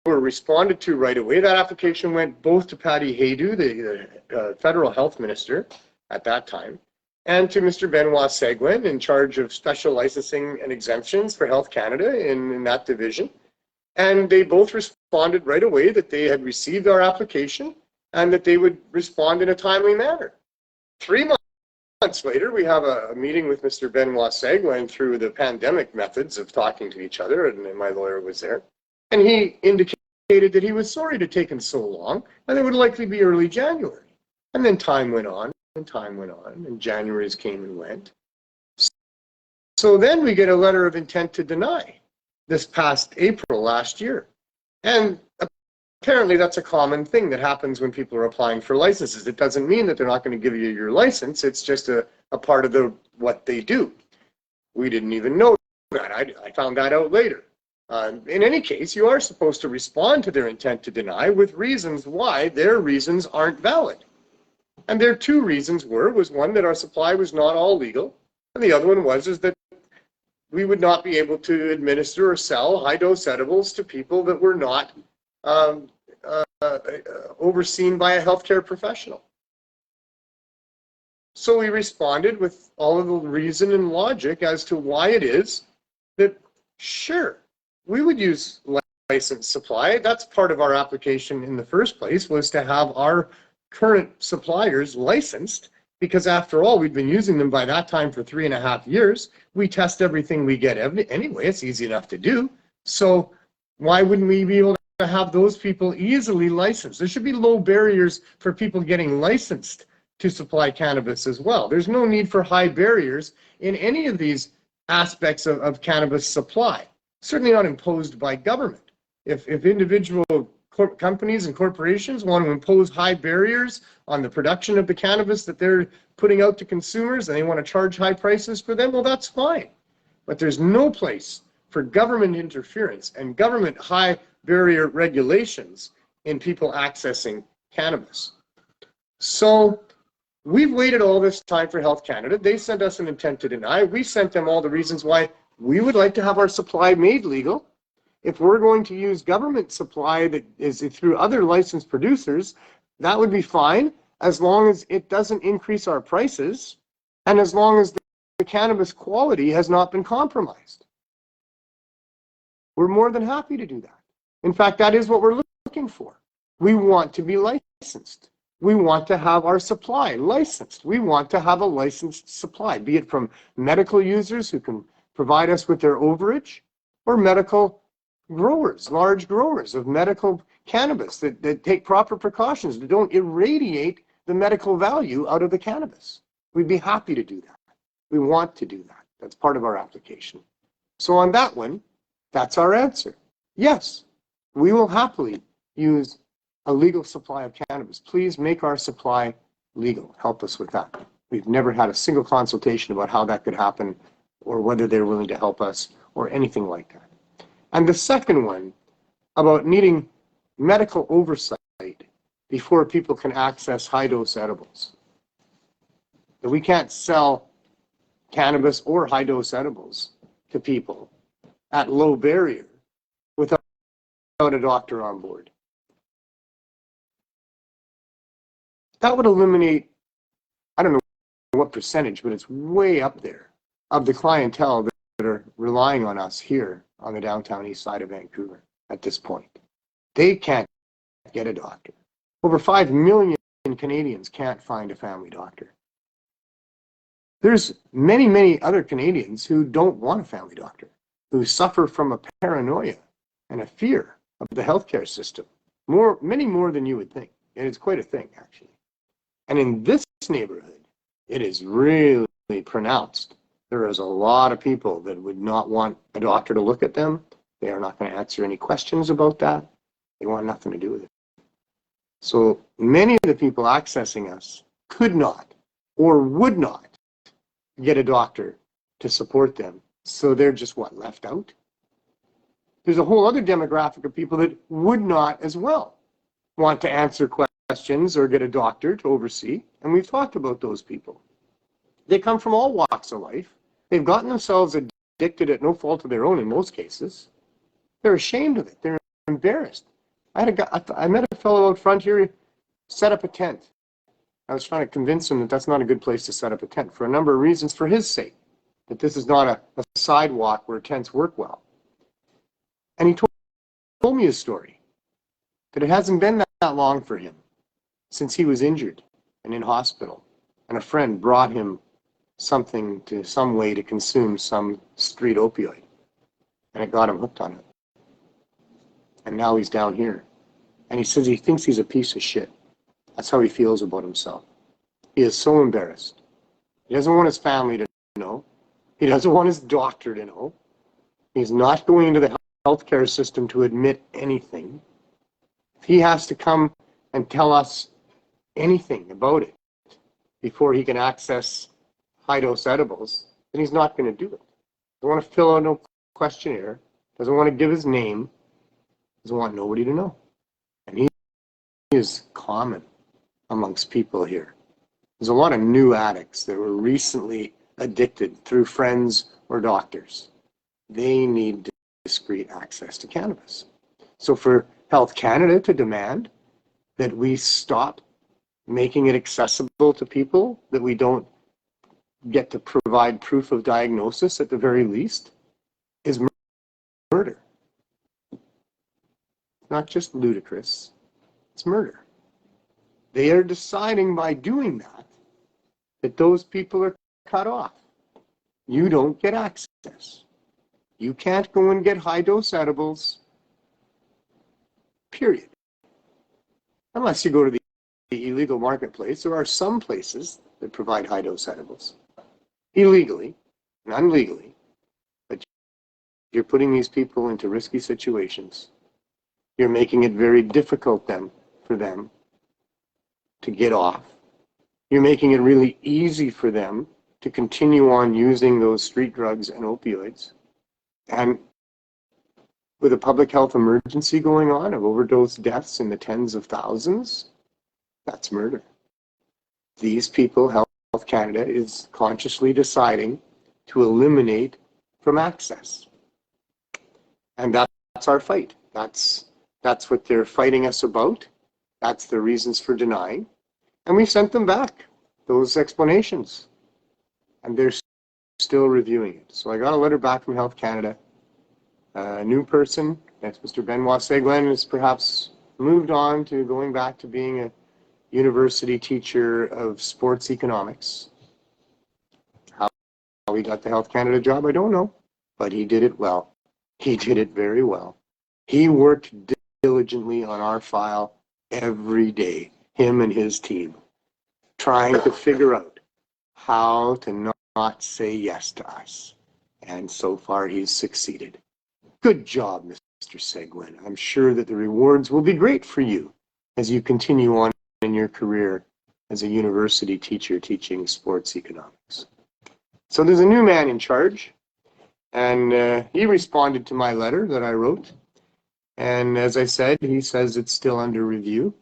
were responded to right away. That application went both to Patty Haydu, the federal health minister at that time, and to Mr. Benoit Seguin, in charge of special licensing and exemptions for Health Canada in that division. And they both responded right away that they had received our application and that they would respond in a timely manner. 3 months later, we have a meeting with Mr. Benoit Seguin through the pandemic methods of talking to each other, and my lawyer was there. And he indicated that he was sorry it had taken so long, and it would likely be early January. And then time went on, and Januaries came and went. So then we get a letter of intent to deny. this past April last year. And apparently that's a common thing that happens when people are applying for licenses. It doesn't mean that they're not going to give you your license. It's just a part of what they do. We didn't even know that. I found that out later. In any case, you are supposed to respond to their intent to deny with reasons why their reasons aren't valid. And their two reasons was one, that our supply was not all legal, and the other one is that we would not be able to administer or sell high-dose edibles to people that were not overseen by a healthcare professional. So we responded with all of the reason and logic as to why it is that, sure, we would use licensed supply. That's part of our application in the first place, was to have our current suppliers licensed, because after all, we've been using them by that time for 3.5 years. We test everything we get anyway. It's easy enough to do. So why wouldn't we be able to have those people easily licensed? There should be low barriers for people getting licensed to supply cannabis as well. There's no need for high barriers in any of these aspects of cannabis supply, certainly not imposed by government. If individual companies and corporations want to impose high barriers on the production of the cannabis that they're putting out to consumers, and they want to charge high prices for them, well, that's fine. But there's no place for government interference and government high barrier regulations in people accessing cannabis. So we've waited all this time for Health Canada. They sent us an intent to deny. We sent them all the reasons why we would like to have our supply made legal. If we're going to use government supply that is through other licensed producers, that would be fine, as long as it doesn't increase our prices and as long as the cannabis quality has not been compromised. We're more than happy to do that. In fact, that is what we're looking for. We want to be licensed. We want to have our supply licensed. We want to have a licensed supply, be it from medical users who can provide us with their overage, or medical growers, large growers of medical cannabis that take proper precautions, that don't irradiate the medical value out of the cannabis. We'd be happy to do that. We want to do that. That's part of our application. So on that one, that's our answer. Yes, we will happily use a legal supply of cannabis. Please make our supply legal. Help us with that. We've never had a single consultation about how that could happen, or whether they're willing to help us, or anything like that. And the second one, about needing medical oversight before people can access high-dose edibles. That we can't sell cannabis or high-dose edibles to people at low barrier without a doctor on board. That would eliminate, I don't know what percentage, but it's way up there, of the clientele that are relying on us here on the downtown east side of Vancouver at this point. They can't get a doctor. Over 5 million Canadians can't find a family doctor. There's many, many other Canadians who don't want a family doctor, who suffer from a paranoia and a fear of the healthcare system. Many more than you would think. And it's quite a thing, actually. And in this neighborhood, it is really pronounced. There is a lot of people that would not want a doctor to look at them. They are not going to answer any questions about that. They want nothing to do with it. So many of the people accessing us could not or would not get a doctor to support them. So they're just, left out? There's a whole other demographic of people that would not as well want to answer questions or get a doctor to oversee. And we've talked about those people. They come from all walks of life. They've gotten themselves addicted at no fault of their own in most cases. They're ashamed of it. They're embarrassed. I met a fellow out front here, set up a tent. I was trying to convince him that that's not a good place to set up a tent for a number of reasons, for his sake, that this is not a sidewalk where tents work well. And he told me a story, that it hasn't been that long for him since he was injured and in hospital, and a friend brought him something to some way to consume some street opioid, and it got him hooked on it. And now he's down here, and he says he thinks he's a piece of shit. That's how he feels about himself. He is so embarrassed. He doesn't want his family to know. He doesn't want his doctor to know. He's not going into the healthcare system to admit anything. If he has to come and tell us anything about it before he can access high-dose edibles, then he's not going to do it. Doesn't want to fill out no questionnaire, doesn't want to give his name, doesn't want nobody to know. And he is common amongst people here. There's a lot of new addicts that were recently addicted through friends or doctors. They need discreet access to cannabis. So for Health Canada to demand that we stop making it accessible to people, that we don't get to provide proof of diagnosis at the very least, is murder. Not just ludicrous, it's murder. They are deciding by doing that that those people are cut off. You don't get access. You can't go and get high-dose edibles, period. Unless you go to the illegal marketplace. There are some places that provide high-dose edibles, illegally and unlegally, but you're putting these people into risky situations. You're making it very difficult for them to get off. You're making it really easy for them to continue on using those street drugs and opioids. And with a public health emergency going on of overdose deaths in the tens of thousands, that's murder. These people, Health Canada is consciously deciding to eliminate from access. And that's our fight. That's what they're fighting us about. That's the reasons for denying. And we sent them back those explanations. And they're still reviewing it. So I got a letter back from Health Canada. A new person, that's Mr. Benoit Seguin, has perhaps moved on to going back to being a university teacher of sports economics. How he got the Health Canada job, I don't know, but he did it well. He did it very well. He worked diligently on our file every day, him and his team, trying to figure out how to not say yes to us. And so far he's succeeded. Good job, Mr. Seguin. I'm sure that the rewards will be great for you as you continue on in your career as a university teacher teaching sports economics. So there's a new man in charge, and he responded to my letter that I wrote. And as I said, he says it's still under review,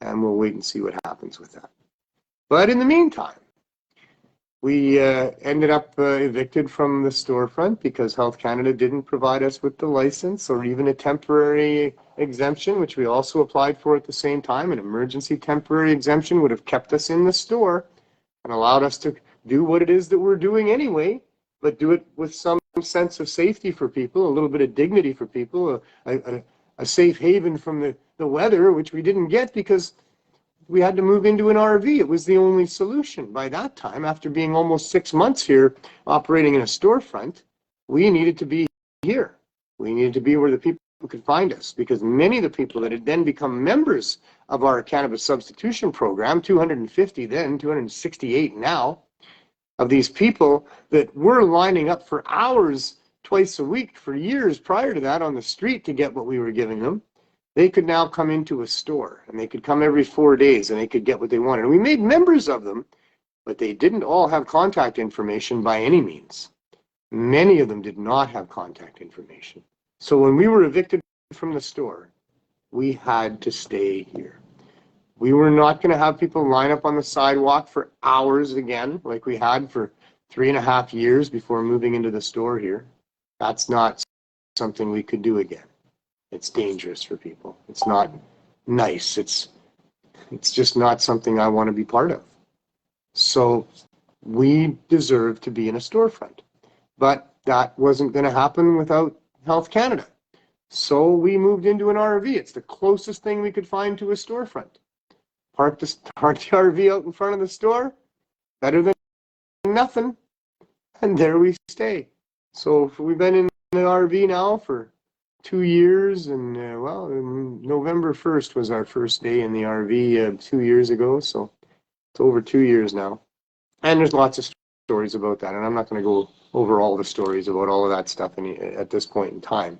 and we'll wait and see what happens with that. But in the meantime, we ended up evicted from the storefront because Health Canada didn't provide us with the license or even a temporary exemption, which we also applied for at the same time. An emergency temporary exemption would have kept us in the store and allowed us to do what it is that we're doing anyway, but do it with some sense of safety for people, a little bit of dignity for people, a safe haven from the weather, which we didn't get because we had to move into an RV. It was the only solution. By that time, after being almost 6 months here operating in a storefront, we needed to be here. We needed to be where the people could find us, because many of the people that had then become members of our cannabis substitution program, 250 then, 268 now, of these people that were lining up for hours twice a week for years prior to that on the street to get what we were giving them, they could now come into a store, and they could come every 4 days and they could get what they wanted. And we made members of them, but they didn't all have contact information by any means. Many of them did not have contact information. So when we were evicted from the store, we had to stay here. We were not going to have people line up on the sidewalk for hours again, like we had for 3.5 years before moving into the store here. That's not something we could do again. It's dangerous for people. It's not nice. It's just not something I want to be part of. So we deserve to be in a storefront. But that wasn't going to happen without Health Canada. So we moved into an RV. It's the closest thing we could find to a storefront. Park the RV out in front of the store, better than nothing. And there we stay. So we've been in the RV now for 2 years, and November 1st was our first day in the RV 2 years ago, so it's over 2 years now. And there's lots of stories about that, and I'm not going to go over all the stories about all of that stuff at this point in time.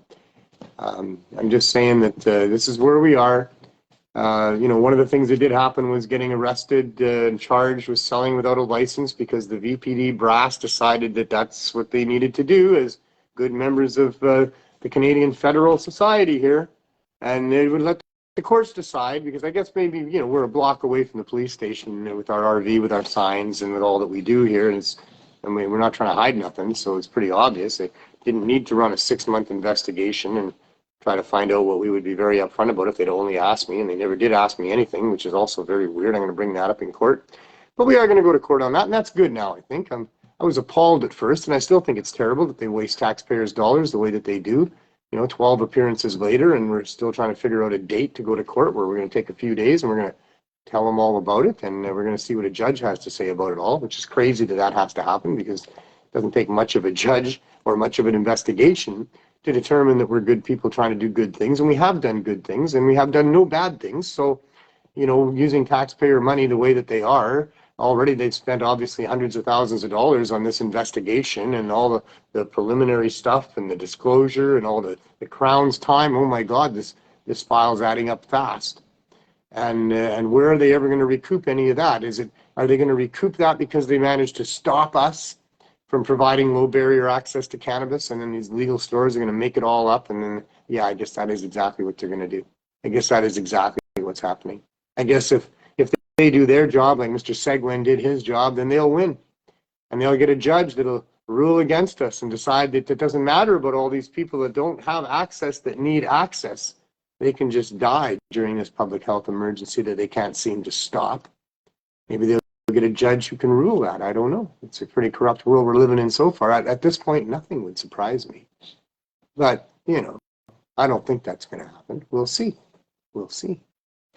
I'm just saying that this is where we are. One of the things that did happen was getting arrested and charged with selling without a license because the VPD brass decided that that's what they needed to do as good members of the Canadian Federal Society here, and they would let the courts decide, because I guess maybe, we're a block away from the police station with our RV, with our signs, and with all that we do here, and we're not trying to hide nothing, so it's pretty obvious. They didn't need to run a 6-month investigation and try to find out what we would be very upfront about if they'd only asked me, and they never did ask me anything, which is also very weird. I'm going to bring that up in court. But we are going to go to court on that, and that's good now, I think. I was appalled at first, and I still think it's terrible that they waste taxpayers' dollars the way that they do. 12 appearances later, and we're still trying to figure out a date to go to court where we're going to take a few days, and we're going to tell them all about it, and we're going to see what a judge has to say about it all, which is crazy that has to happen, because it doesn't take much of a judge or much of an investigation to determine that we're good people trying to do good things, and we have done good things, and we have done no bad things. So, using taxpayer money the way that they are, already they've spent obviously hundreds of thousands of dollars on this investigation and all the preliminary stuff and the disclosure and all the Crown's time. Oh my God, this file's adding up fast. And where are they ever going to recoup any of that? Are they going to recoup that because they managed to stop us from providing low barrier access to cannabis, and then these legal stores are going to make it all up? And then, yeah, I guess that is exactly what they're going to do. I guess that is exactly what's happening. I guess if they do their job like Mr. Seguin did his job, then they'll win. And they'll get a judge that'll rule against us and decide that it doesn't matter about all these people that don't have access, that need access. They can just die during this public health emergency that they can't seem to stop. Maybe they'll get a judge who can rule that. I don't know. It's a pretty corrupt world we're living in so far. At this point, nothing would surprise me. But, I don't think that's going to happen. We'll see. We'll see.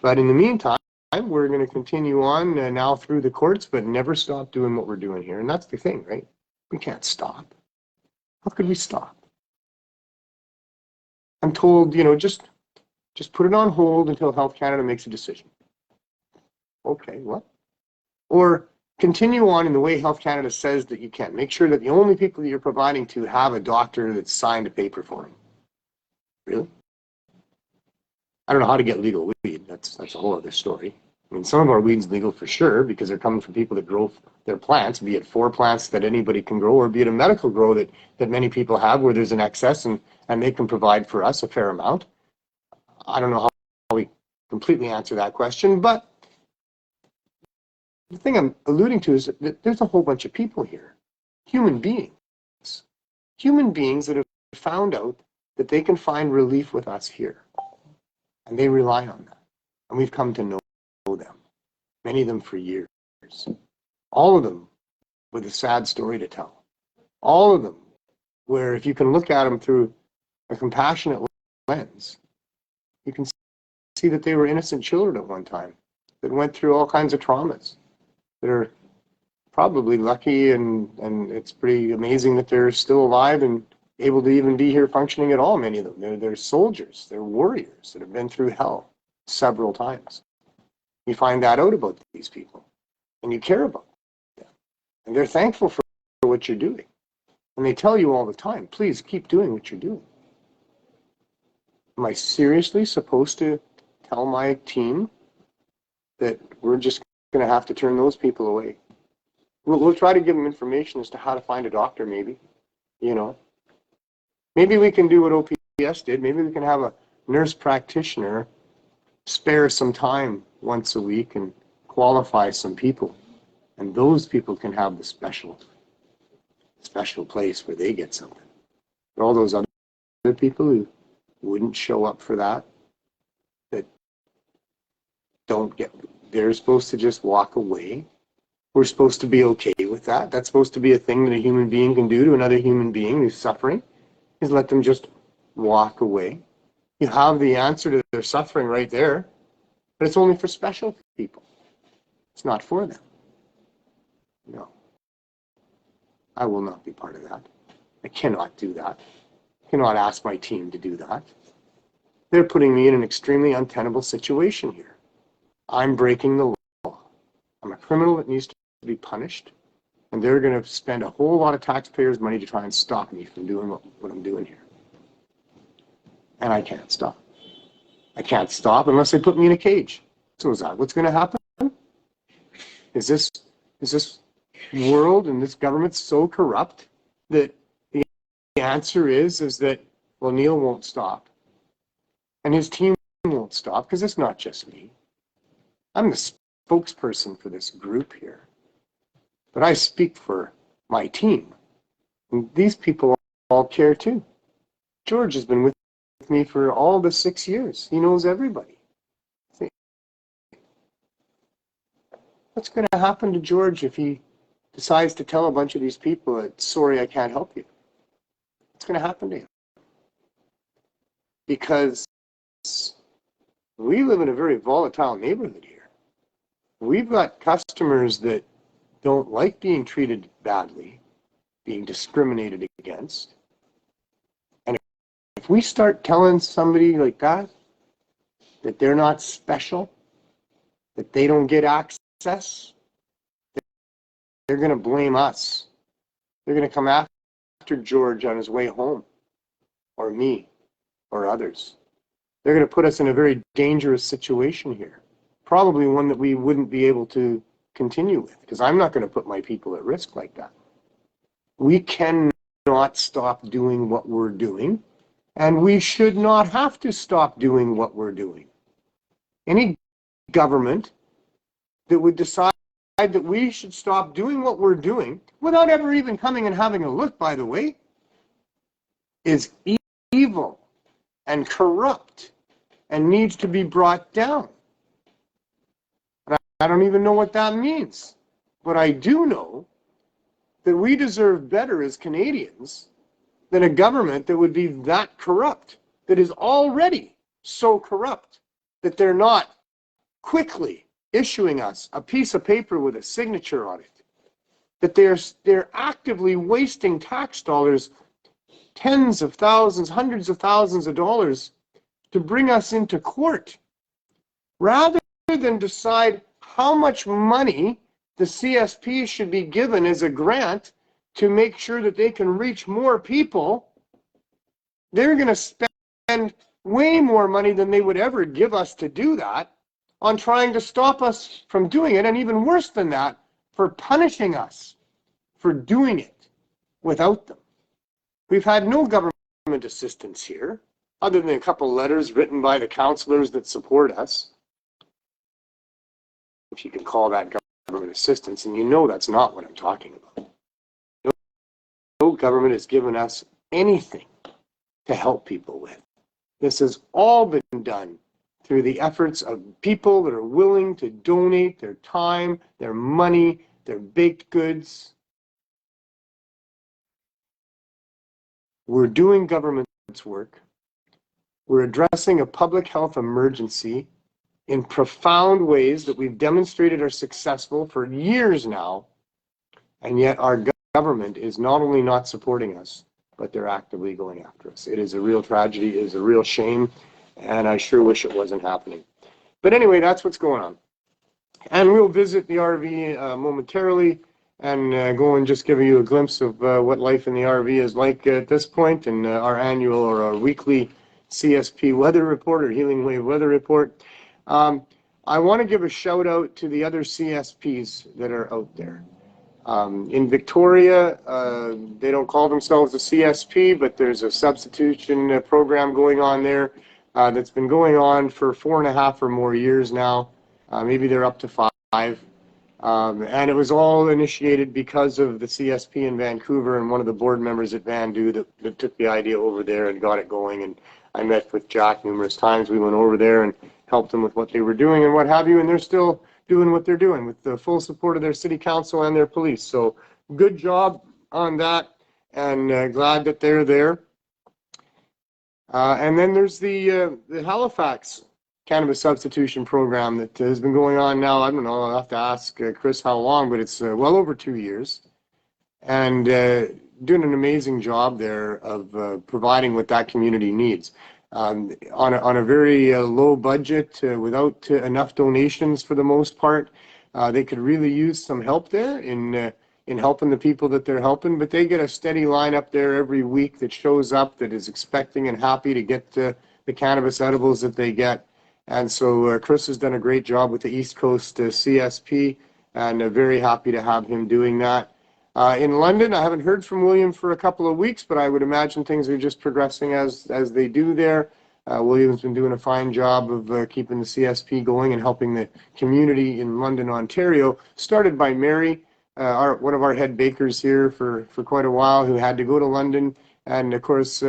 But in the meantime, we're going to continue on now through the courts, but never stop doing what we're doing here. And that's the thing, right? We can't stop. How could we stop? I'm told, just put it on hold until Health Canada makes a decision. Okay, what? Or continue on in the way Health Canada says that you can. Make sure that the only people that you're providing to have a doctor that's signed a paper for them. Really? I don't know how to get legal weed. That's a whole other story. I mean, some of our weed's legal for sure because they're coming from people that grow their plants, be it 4 plants that anybody can grow, or be it a medical grow that many people have where there's an excess and they can provide for us a fair amount. I don't know how we completely answer that question, but the thing I'm alluding to is that there's a whole bunch of people here, human beings that have found out that they can find relief with us here. And they rely on that. And we've come to know them, many of them for years. All of them with a sad story to tell. All of them where if you can look at them through a compassionate lens, you can see that they were innocent children at one time that went through all kinds of traumas, that are probably lucky, and it's pretty amazing that they're still alive and able to even be here functioning at all, many of them. They're soldiers, they're warriors that have been through hell several times. You find that out about these people, and you care about them. And they're thankful for what you're doing. And they tell you all the time, please keep doing what you're doing. Am I seriously supposed to tell my team that we're just going to have to turn those people away? We'll try to give them information as to how to find a doctor, maybe, Maybe we can do what OPS did. Maybe we can have a nurse practitioner spare some time once a week and qualify some people. And those people can have the special place where they get something. But all those other people who wouldn't show up for that don't get, they're supposed to just walk away. We're supposed to be okay with that. That's supposed to be a thing that a human being can do to another human being who's suffering, is let them just walk away. You have the answer to their suffering right there, but it's only for special people. It's not for them. No. I will not be part of that. I cannot do that. I cannot ask my team to do that. They're putting me in an extremely untenable situation here. I'm breaking the law. I'm a criminal that needs to be punished. And they're going to spend a whole lot of taxpayers' money to try and stop me from doing what I'm doing here. And I can't stop. I can't stop unless they put me in a cage. So is that what's going to happen? Is this world and this government so corrupt that the answer is that, well, Neil won't stop and his team won't stop, because it's not just me. I'm the spokesperson for this group here, but I speak for my team. And these people all care too. George has been with me for all the 6 years. He knows everybody. What's going to happen to George if he decides to tell a bunch of these people that, sorry, I can't help you? What's going to happen to him? Because we live in a very volatile neighborhood here. We've got customers that don't like being treated badly, being discriminated against. And if we start telling somebody like that they're not special, that they don't get access, they're going to blame us. They're going to come after George on his way home, or me, or others. They're going to put us in a very dangerous situation here. Probably one that we wouldn't be able to continue with, because I'm not going to put my people at risk like that. We cannot stop doing what we're doing, and we should not have to stop doing what we're doing. Any government that would decide that we should stop doing what we're doing, without ever even coming and having a look, by the way, is evil and corrupt and needs to be brought down. And I don't even know what that means, but I do know that we deserve better as Canadians than a government that would be that corrupt, that is already so corrupt that they're not quickly issuing us a piece of paper with a signature on it, that they're actively wasting tax dollars, tens of thousands, hundreds of thousands of dollars, to bring us into court, rather than decide how much money the CSP should be given as a grant to make sure that they can reach more people. They're going to spend way more money than they would ever give us to do that on trying to stop us from doing it, and even worse than that, for punishing us for doing it without them. We've had no government assistance here, other than a couple letters written by the councillors that support us, if you can call that government assistance, and you know that's not what I'm talking about. No government has given us anything to help people with. This has all been done through the efforts of people that are willing to donate their time, their money, their baked goods. We're doing government's work. We're addressing a public health emergency in profound ways that we've demonstrated are successful for years now, and yet our government is not only not supporting us, but they're actively going after us. It is a real tragedy, it is a real shame, and I sure wish it wasn't happening. But anyway, that's what's going on. And we'll visit the RV momentarily and go and just give you a glimpse of what life in the RV is like at this point, and our annual or our weekly CSP weather report, or Healing Wave weather report. I want to give a shout out to the other CSPs that are out there. In Victoria, they don't call themselves a CSP, but there's a substitution program going on there that's been going on for 4.5 or more years now. Maybe they're up to 5. And it was all initiated because of the CSP in Vancouver and one of the board members at Vandu that took the idea over there and got it going. And I met with Jack numerous times. We went over there and helped them with what they were doing and what have you. And they're still doing what they're doing with the full support of their city council and their police. So good job on that, and glad that they're there. And then there's the Halifax Cannabis Substitution Program that has been going on now. I don't know, I'll have to ask Chris how long, but it's well over 2 years. And doing an amazing job there of providing what that community needs. On a very low budget, without enough donations for the most part. They could really use some help there in in helping the people that they're helping, but they get a steady line up there every week that shows up, that is expecting and happy to get the cannabis edibles that they get. And so Chris has done a great job with the East Coast CSP, and very happy to have him doing that. In London, I haven't heard from William for a couple of weeks, but I would imagine things are just progressing as they do there. William's been doing a fine job of keeping the CSP going and helping the community in London, Ontario, started by Mary, one of our head bakers here for quite a while, who had to go to London. And of course,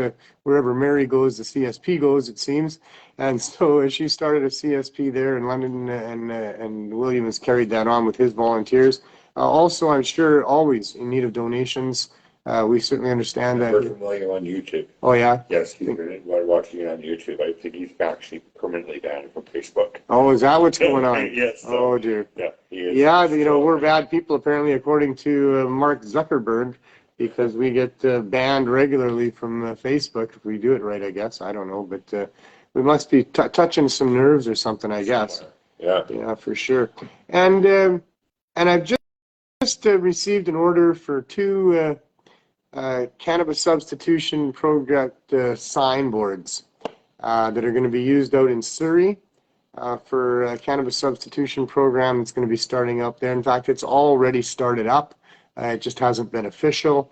wherever Mary goes, the CSP goes, it seems. And so she started a CSP there in London, and William has carried that on with his volunteers. Also, I'm sure always in need of donations. We certainly understand that. We're familiar on YouTube. Oh, yeah? Yes, he's been watching it on YouTube. I think he's actually permanently banned from Facebook. Oh, is that what's going on? Yes. Oh, dear. Yeah, he is. Yeah, we're bad people, apparently, according to Mark Zuckerberg, because we get banned regularly from Facebook if we do it right, I guess. I don't know, but we must be touching some nerves or something, I guess. Yeah. Yeah, for sure. And I've just received an order for 2 Cannabis Substitution Project signboards that are going to be used out in Surrey for a cannabis substitution program that's going to be starting up there. In fact, it's already started up. It just hasn't been official.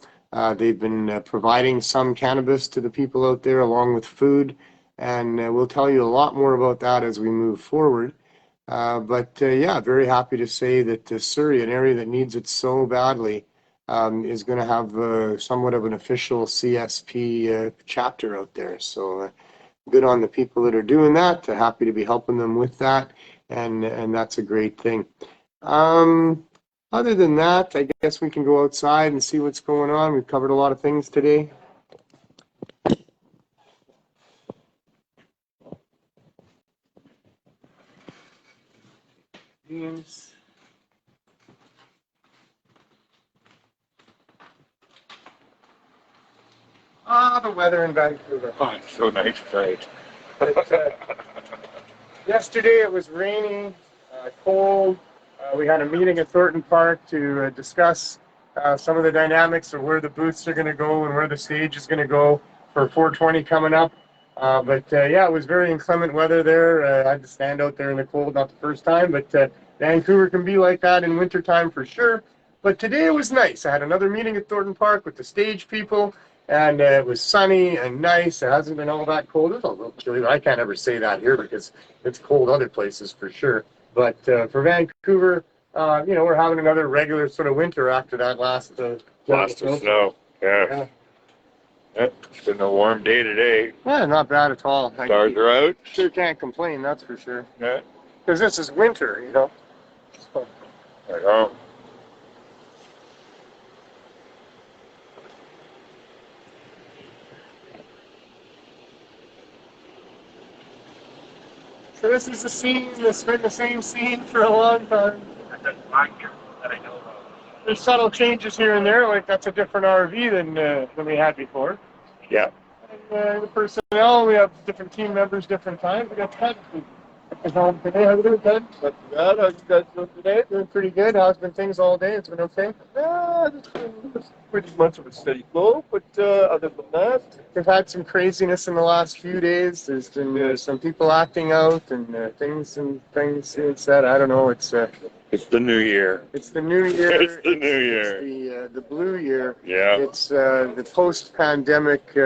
They've been providing some cannabis to the people out there along with food, and we'll tell you a lot more about that as we move forward. But yeah, very happy to say that Surrey, an area that needs it so badly, is going to have somewhat of an official CSP chapter out there. So good on the people that are doing that. Happy to be helping them with that, and that's a great thing. Other than that, I guess we can go outside and see what's going on. We've covered a lot of things today. Yes. The weather in Vancouver. Oh, it's so nice, right? Yesterday it was rainy, cold. We had a meeting at Thornton Park to discuss some of the dynamics of where the booths are going to go and where the stage is going to go for 420 coming up. But yeah, it was very inclement weather there. I had to stand out there in the cold, not the first time, but Vancouver can be like that in wintertime for sure. But today it was nice. I had another meeting at Thornton Park with the stage people, and it was sunny and nice. It hasn't been all that cold. It was a little chilly. I can't ever say that here because it's cold other places for sure. But for Vancouver, we're having another regular sort of winter after that last Lots of snow. Yeah. It's been a warm day today. Yeah, not bad at all. Stars are out. Sure can't complain, that's for sure. Yeah. Because this is winter, So. I know. So this is the scene that's been the same scene for a long time. There's subtle changes here and there, like that's a different RV than we had before. Yeah. And the personnel, we have different team members, different times. We got Ted at home today. How are you doing, Ted? Not too bad. How's you guys doing today? Doing pretty good. How's been things all day? It's been okay? Yeah, it's pretty much of a steady flow, but other than that, We've had some craziness in the last few days. There's been some people acting out and things being said. I don't know. It's the new year. It's the new year. It's the new year. It's the blue year. Yeah. It's the post-pandemic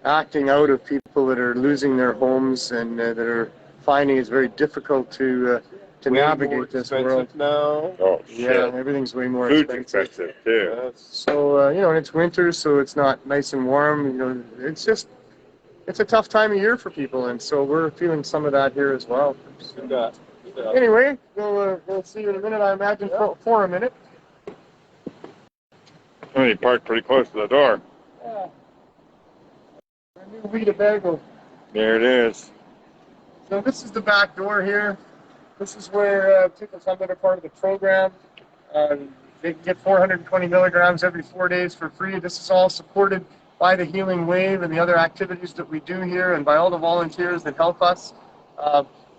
acting out of people that are losing their homes and that are finding it's very difficult to navigate this world. Now. Oh, Yeah, shit. everything's way more Food's expensive. expensive, too. So, and it's winter, so it's not nice and warm. It's a tough time of year for people, and so we're feeling some of that here as well. Anyway, we'll see you in a minute, I imagine, for a minute. Oh, you parked pretty close to the door. Yeah. Our new Vita Bagel. There it is. So this is the back door here. This is where people come that are part of the program. They can get 420 milligrams every 4 days for free. This is all supported by the Healing Wave and the other activities that we do here and by all the volunteers that help us.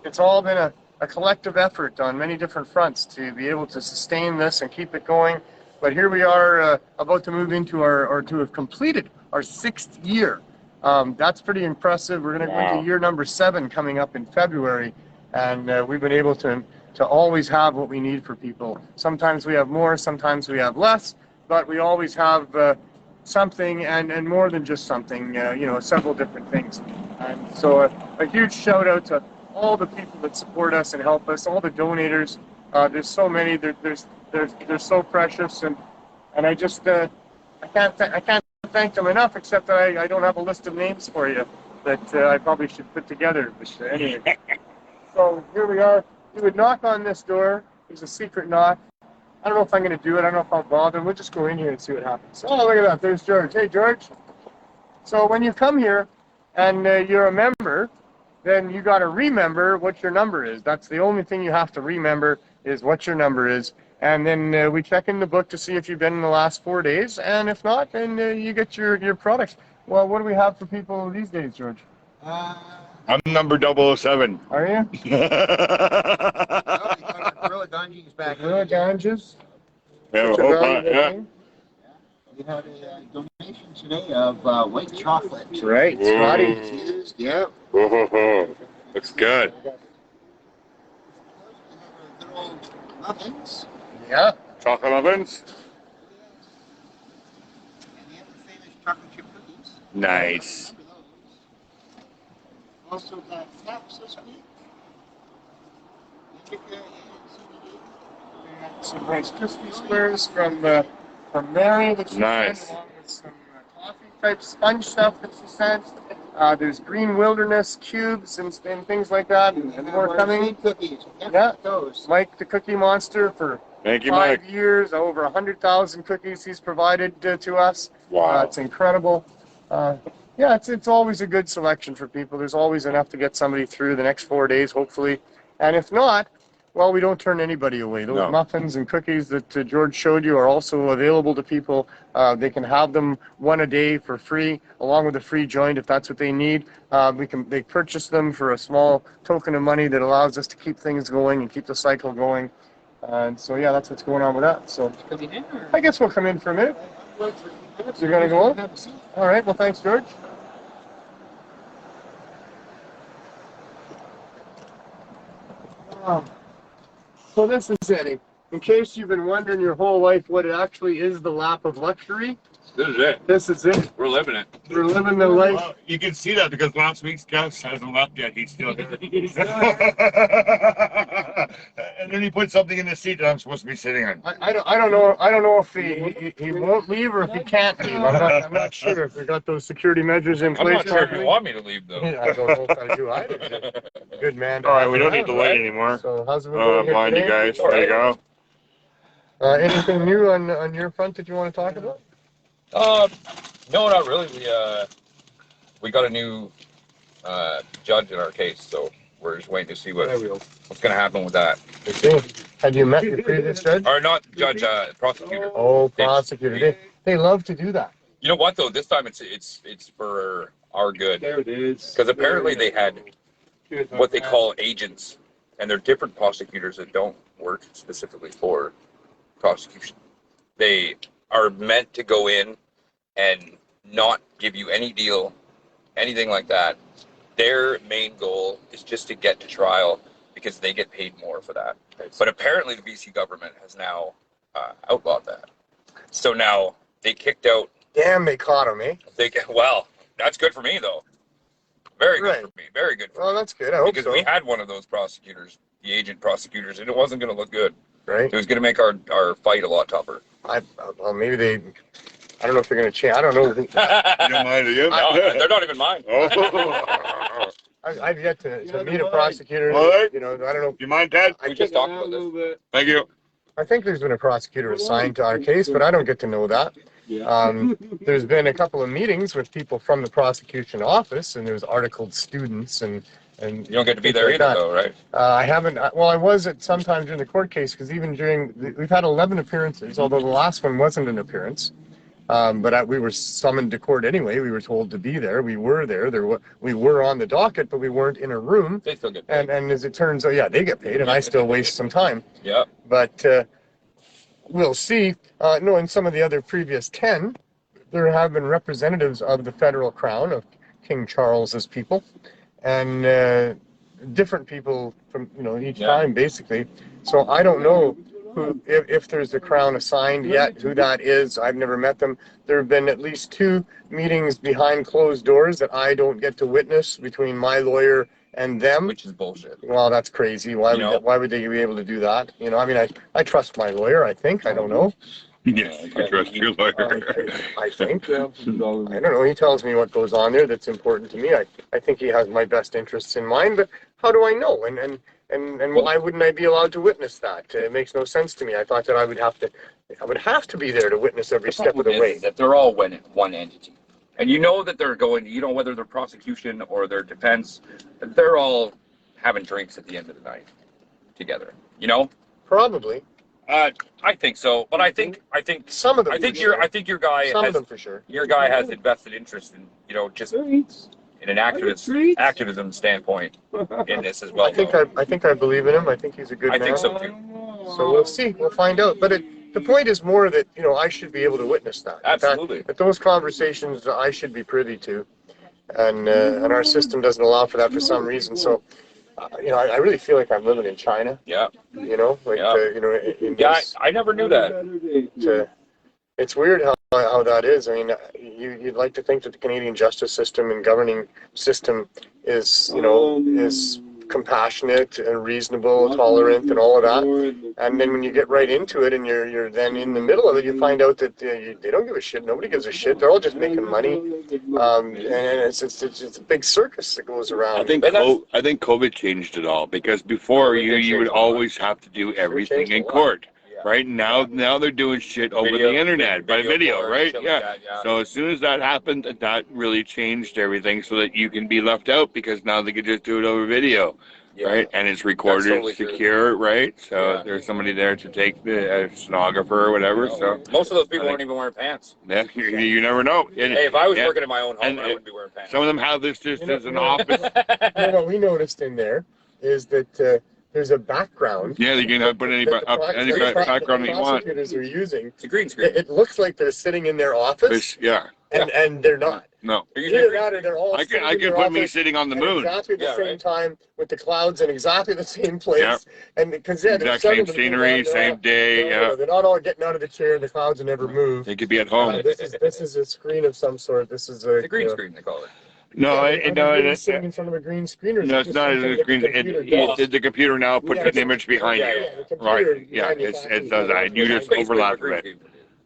It's all been a collective effort on many different fronts to be able to sustain this and keep it going. But here we are about to move into or to have completed our 6th year. That's pretty impressive. We're going to go into year number 7 coming up in February. And we've been able to always have what we need for people. Sometimes we have more, sometimes we have less, but we always have something and more than just something, several different things. And so a huge shout out to all the people that support us and help us, all the donators. There's so many, they're so precious, and I just I can't thank them enough, except that I don't have a list of names for you that I probably should put together. But anyway, so here we are. You would knock on this door. There's a secret knock. I don't know if I'm going to do it. I don't know if I'll bother. We'll just go in here and see what happens. Oh, look at that. There's George. Hey, George. So when you come here and you're a member, then you got to remember what your number is. That's the only thing you have to remember is what your number is. And then we check in the book to see if you've been in the last 4 days. And if not, then you get your products. Well, what do we have for people these days, George? I'm number 007. Are you? Gorilla Ganges back. Gorilla Ganges. Yeah, Such a valuable thing. We had a donation today of white chocolate. Right, Scotty. Yeah. Looks good. Little muffins. Yeah. Chocolate ovens. And we have the famous chocolate chip cookies. Nice. Also got snaps this week. Indica and CBD. Some Rice Krispie squares from Mary that she Nice. sent, along with some coffee type sponge stuff that she sent. There's Green Wilderness cubes and things like that, and more coming. Sweet cookies. Yeah. Those. Mike the Cookie Monster for Thank you, 5 Mike. years, over 100,000 cookies he's provided to us. Wow. It's incredible. Yeah, it's always a good selection for people. There's always enough to get somebody through the next 4 days, hopefully. And if not, well, we don't turn anybody away. Those muffins and cookies that George showed you are also available to people. They can have them one a day for free, along with a free joint if that's what they need. They purchase them for a small token of money that allows us to keep things going and keep the cycle going. And so, yeah, that's what's going on with that. So Coming in, or? I guess we'll come in for a minute. You're going to go on? All right, well, thanks, George. So this is it. In case you've been wondering your whole life what it actually is, the lap of luxury, This is it. this is it. We're living it. We're living the life. Well, you can see that because last week's guest hasn't left yet. He's still here. And then he put something in the seat that I'm supposed to be sitting on. I don't know if he won't leave or if he can't leave. I'm not sure if we got those security measures in I'm place. not sure if you want me to leave, though. I don't know if I do either. Good man. All right, we don't need to wait anymore. So how's it going here Mind you today? guys. There you go. Anything new on your front that you want to talk about? No, not really. We got a new judge in our case, so we're just waiting to see what's going to happen with that. Had you met the previous judge? Or not judge, prosecutor. Oh, prosecutor. They love to do that. You know what though? This time it's for our good. There it is. Because apparently they had what they call agents, and they're different prosecutors that don't work specifically for prosecution. They are meant to go in and not give you any deal, anything like that. Their main goal is just to get to trial because they get paid more for that. But apparently the BC government has now outlawed that. So now they kicked out. Damn, they caught him, eh? Well, that's good for me though. Very good Right. for me. Very good for Well, me. that's good. I hope Because so. we had one of those prosecutors, the agent prosecutors, and it wasn't going to look good. Right? It was going to make our fight a lot tougher. Well, maybe they. I don't know if they're going to change. I don't know. You don't mind, do you? No, they're not even mine. Oh. I've yet to meet a prosecutor. All right. You know, I don't know. You mind, Ted? We just talked about this. Thank you. I think there's been a prosecutor assigned to our case, but I don't get to know that. There's been a couple of meetings with people from the prosecution office, and there's articled students and You don't get to be there like either, that. though, right? I haven't. Well, I was at some time during the court case because even we've had 11 appearances, although the last one wasn't an appearance. But we were summoned to court anyway. We were told to be there. We were there. We were on the docket, but we weren't in a room. They still get paid. And as it turns out, yeah, they get paid, and I still waste some time. Yeah. But we'll see. No, in some of the other previous 10, there have been representatives of the federal crown, of King Charles's people, and different people from, each time, basically. So I don't know who, if there's a crown assigned yet, who that is. I've never met them. There have been at least 2 meetings behind closed doors that I don't get to witness between my lawyer and them. Which is bullshit. Well, that's crazy. Why would they be able to do that? I trust my lawyer, I think. I don't know. Yeah, I trust your lawyer. I think. I don't know. He tells me what goes on there that's important to me. I think he has my best interests in mind, but how do I know? And why wouldn't I be allowed to witness that? It makes no sense to me. I thought that I would have to be there to witness every step of the way. That they're all one entity. And that they're going, whether they're prosecution or their defense, they're all having drinks at the end of the night together. Probably. I think so, but I think some of them. I think your guy some has, of them for sure. Your guy has invested interest in just in an activism standpoint in this as well. I think I believe in him. I think he's a good man. I think so too. So we'll see. We'll find out. But the point is more that I should be able to witness that. Absolutely. That those conversations I should be privy to, and our system doesn't allow for that for some reason. So. I really feel like I'm living in China. Yeah. I never knew that. It's weird how that is. I mean, you'd like to think that the Canadian justice system and governing system is compassionate and reasonable, tolerant, and all of that. And then when you get right into it, and you're then in the middle of it, you find out that they don't give a shit. Nobody gives a shit. They're all just making money, and it's a big circus that goes around. I think COVID changed it all, because before you would always have to do everything in court. Right now they're doing shit over the internet by video, right? Yeah. So as soon as that happened, that really changed everything, so that you can be left out, because now they can just do it over video, right? And it's recorded, totally secure, right? So there's somebody there to take the stenographer or whatever. So most of those people aren't even wearing pants. Yeah, you never know. Hey, if I was working in my own home, I wouldn't be wearing pants. Some of them have this just as an office. What we noticed in there is that. There's a background. Yeah, you can put any background you want. Prosecutors are using. It's a green screen. It looks like they're sitting in their office. And they're not. No. Either that or they're all. I could put me sitting on the moon. Exactly the same time, with the clouds in exactly the same place. Yeah. And because exact same scenery, same day. They're not all getting out of the chair. The clouds never move. They could be at home. This is a screen of some sort. This is a green screen, they call it. No, it's sitting in front of a green screen. No, it's not a screen. The computer now puts an image behind you. Right. Yeah, it does that. You just overlap it.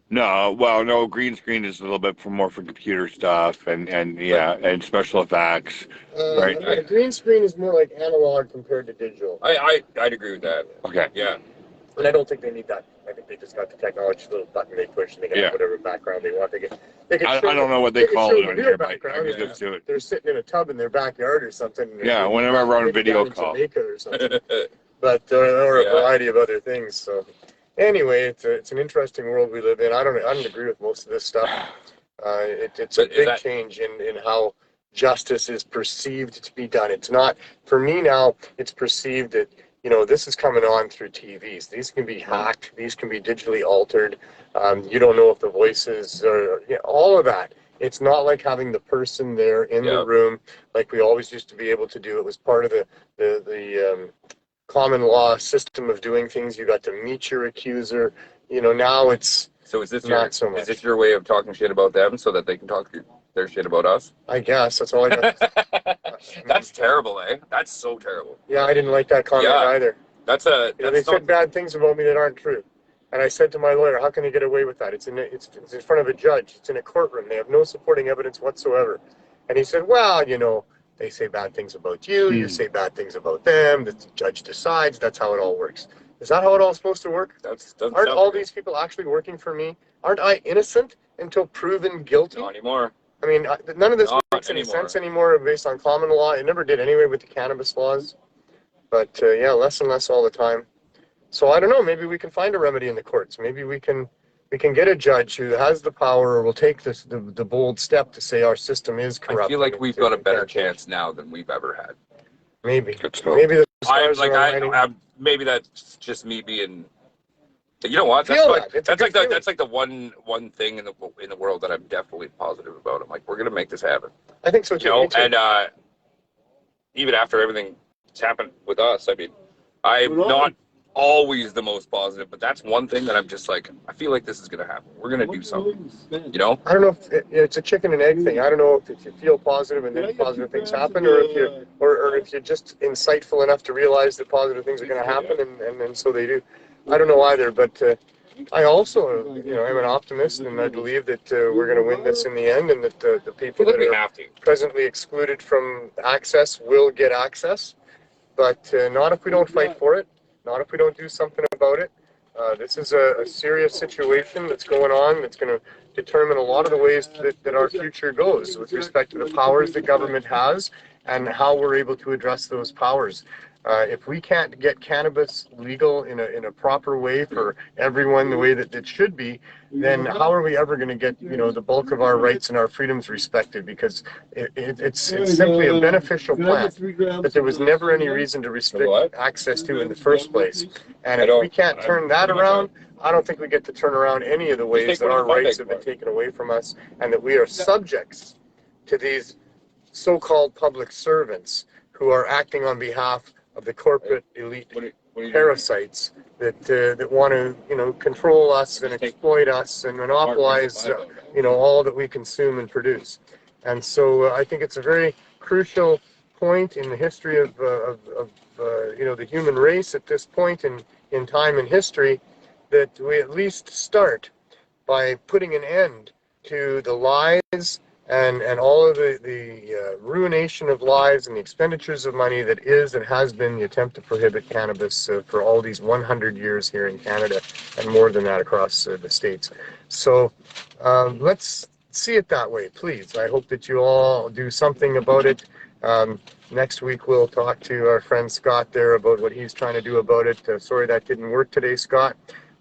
No, green screen is a little bit more for computer stuff and special effects. Right. Green screen is more like analog compared to digital. I'd agree with that. Okay. Yeah. And I don't think they need that. I think they just got the technology, little button they push, and they can have whatever background they want. I don't know what they call it on here, but I can just do it. They're sitting in a tub in their backyard or something. Yeah, whenever we're on a video call. Or something. But or a variety of other things. So anyway, it's an interesting world we live in. I don't agree with most of this stuff. It's a big change in how justice is perceived to be done. It's not, for me now, it's perceived that this is coming on through TVs. These can be hacked. These can be digitally altered. You don't know if the voices are, all of that. It's not like having the person there in the room like we always used to be able to do. It was part of the common law system of doing things. You got to meet your accuser. Now it's so is this not so much. Is this your way of talking shit about them so that they can talk their shit about us? I guess that's all I got. That's terrible, eh? That's so terrible. Yeah, I didn't like that comment either. They said bad things about me that aren't true. And I said to my lawyer, how can they get away with that? It's in front of a judge. It's in a courtroom. They have no supporting evidence whatsoever. And he said, well, they say bad things about you. You say bad things about them. The judge decides. That's how it all works. Is that how it all supposed to work? Aren't all these people actually working for me? Aren't I innocent until proven guilty? Not anymore. I mean, none of this makes any sense anymore based on common law. It never did anyway with the cannabis laws. But less and less all the time. So I don't know. Maybe we can find a remedy in the courts. Maybe we can get a judge who has the power or will take the bold step to say our system is corrupt. I feel like we've got a better chance now than we've ever had. Maybe the stars maybe that's just me being You know what? Feel That's that. It's a good feeling. that's like the one thing in the world that I'm definitely positive about. I'm like, we're gonna make this happen. I think so too. You know, Me too. and even after everything that's happened with us, I mean, I'm not always the most positive, but that's one thing that I'm just like, I feel like this is gonna happen. We're gonna do something. You know? I don't know if it's a chicken and egg thing. I don't know if you feel positive and then positive things happen, or if you're just insightful enough to realize that positive things are going to happen, and so they do. I don't know either, but I also, am an optimist, and I believe that we're going to win this in the end, and that the people that are presently excluded from access will get access, but not if we don't fight for it, not if we don't do something about it. This is a serious situation that's going on that's going to determine a lot of the ways that our future goes with respect to the powers that government has and how we're able to address those powers. If we can't get cannabis legal in a proper way for everyone the way that it should be, then how are we ever going to get the bulk of our rights and our freedoms respected? Because it's simply a beneficial plant that there was never any reason to restrict access to in the first place. And if we can't turn that around, I don't think we get to turn around any of the ways that our rights have been taken away from us, and that we are subjects to these so-called public servants who are acting on behalf of the corporate elite parasites that want to control us and exploit us and monopolize all that we consume and produce. And so I think it's a very crucial point in the history of the human race at this point in time in history that we at least start by putting an end to the lies and all of the ruination of lives and the expenditures of money that is and has been the attempt to prohibit cannabis for all these 100 years here in Canada and more than that across the States. So let's see it that way, please. I hope that you all do something about it. Next week we'll talk to our friend Scott there about what he's trying to do about it. Sorry that didn't work today, Scott.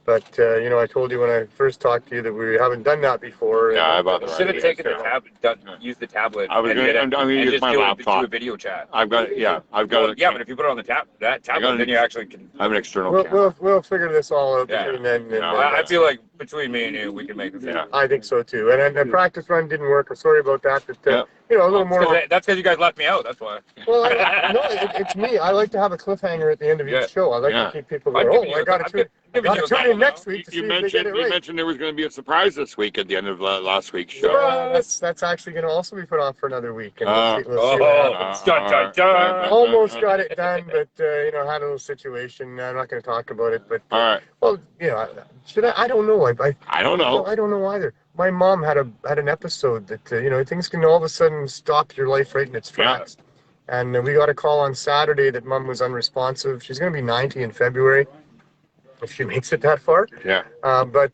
But, I told you when I first talked to you that we haven't done that before. Yeah, I bought the Should have taken the tablet, use the tablet. I was going to use my laptop. Do a video chat. I've got it, yeah. But if you put it on the that tablet, then you actually can. I have an external camera. We'll figure this all out. Yeah. And then, I feel like between me and you, we can make this happen. I think so too. And the practice run didn't work. I'm sorry about that. But, a little more. That's because you guys left me out. That's why. Well, it's me. I like to have a cliffhanger at the end of each show. I like to keep people going. I got to tune in next week to see if they get it right. You mentioned there was going to be a surprise this week at the end of last week's show. That's actually going to also be put on for another week. And almost got it done, but had a little situation. I'm not going to talk about it. But all right. Well, should I? I don't know. I don't know. I don't know either. My mom had an episode that things can all of a sudden stop your life right in its tracks. Yeah. And we got a call on Saturday that mom was unresponsive. She's going to be 90 in February, if she makes it that far. Yeah. But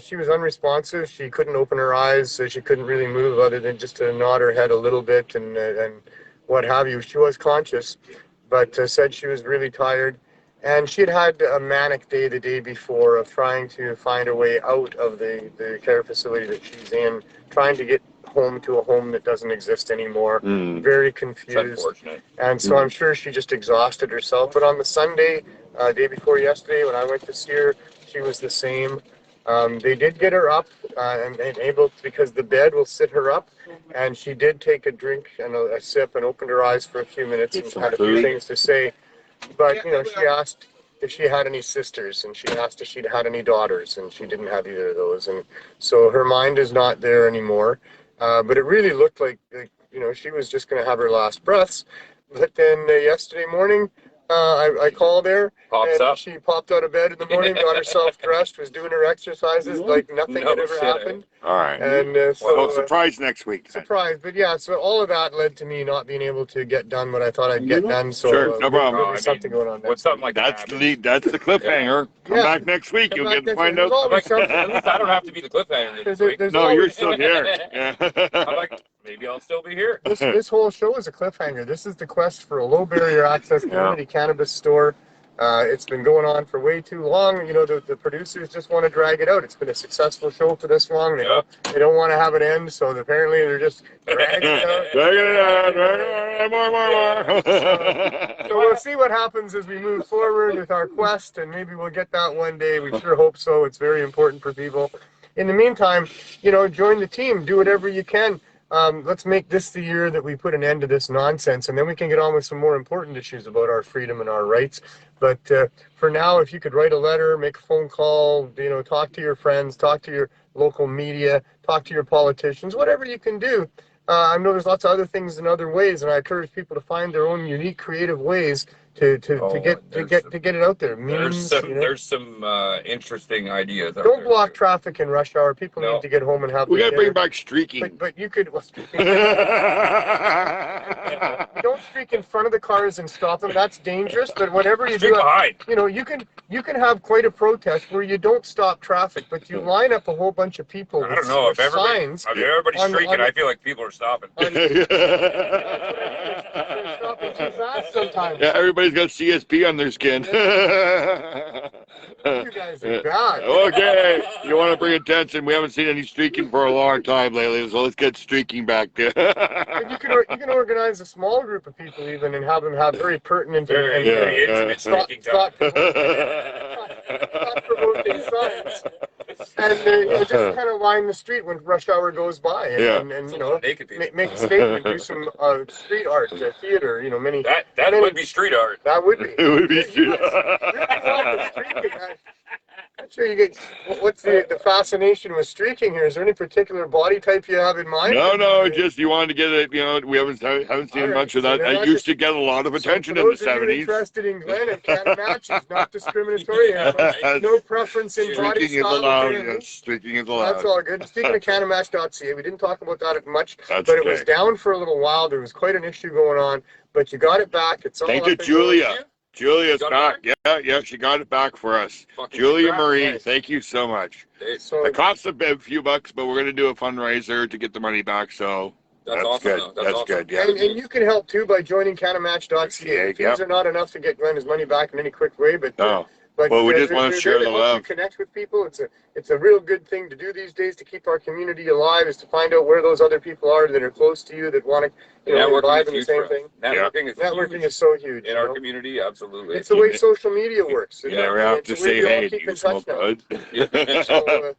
she was unresponsive. She couldn't open her eyes, so she couldn't really move other than just to nod her head a little bit and what have you. She was conscious, but said she was really tired. And she had a manic day the day before of trying to find a way out of the care facility that she's in, trying to get home to a home that doesn't exist anymore. Very confused. It's unfortunate. And so I'm sure she just exhausted herself. But on the Sunday, day before yesterday, when I went to see her, she was the same. They did get her up and able to, because the bed will sit her up. And she did take a drink and a sip and opened her eyes for a few minutes and had a few things to say. But, she asked if she had any sisters, and she asked if she'd had any daughters, and she didn't have either of those. And so her mind is not there anymore. But it really looked like, she was just going to have her last breaths. But then yesterday morning, I called her, she popped out of bed in the morning, got herself dressed, was doing her exercises like nothing had ever happened. All right. And surprise next week. Surprise, but so all of that led to me not being able to get done what I thought I'd get done. So sure, no problem. Something going on. What's something like that's the cliffhanger. Come back next week. You'll get to find out. At least I don't have to be the cliffhanger this week. No, you're still here. Yeah. I'm like, maybe I'll still be here. This whole show is a cliffhanger. This is the quest for a low barrier access community cannabis store It's been going on for way too long. You know, the producers just want to drag it out. It's been a successful show for this long. They don't want to have it end, so apparently they're just dragging it out. More. So we'll see what happens as we move forward with our quest, and maybe we'll get that one day. We sure hope so. It's very important for people. In the meantime, you know, join the team. Do whatever you can. Let's make this the year that we put an end to this nonsense, and then we can get on with some more important issues about our freedom and our rights. But for now, if you could write a letter, make a phone call, you know, talk to your friends, talk to your local media, talk to your politicians, whatever you can do. I know there's lots of other things and other ways, and I encourage people to find their own unique, creative ways to get it out there. Memes, there's some interesting ideas. Don't block traffic in rush hour. People need to get home and have. We gotta bring back streaking. But you could. Well, don't streak in front of the cars and stop them. That's dangerous. But whatever you do, you know, you can have quite a protest where you don't stop traffic, but you line up a whole bunch of people. I don't know if signs. everybody's streaking. I feel like people are stopping. Stopping too fast sometimes. Yeah, everybody's got CSP on their skin. You guys are bad. Okay, you want to bring attention? We haven't seen any streaking for a long time lately, so let's get streaking back there. You can organize a small group of people even and have them have very pertinent and intimate streaking stop promoting signs. And just kind of line the street when rush hour goes by, and you know, make a statement, do some street art, theater, you know, many. That would be street art. That would be. It would be street art. I'm sure you get. What's the fascination with streaking here? Is there any particular body type you have in mind? No, just you wanted to get it. You know, we haven't seen much of that. That used to get a lot of attention in the 70s. Interested in Glenn and Cannabis is not discriminatory. No preference in body style. Streaking is allowed. That's all good. Speaking of Cannabis.ca, we didn't talk about that much, but it was down for a little while. There was quite an issue going on, but you got it back. It's all. Thank you, Julia. Julia's back. Yeah, she got it back for us. Julia Marie, thank you so much. It costs a few bucks, but we're going to do a fundraiser to get the money back, so that's awesome, good. That's good, yeah. And you can help, too, by joining Cannabis.ca. These are not enough to get Glenn his money back in any quick way, but... No. Well, we just want to share the love. You connect with people. It's a real good thing to do these days to keep our community alive. Is to find out where those other people are that are close to you that want to vibe in the same thing. Networking is so huge in our community. Absolutely, it's the way social media works. Yeah, we have to say, hey, do you smoke bud?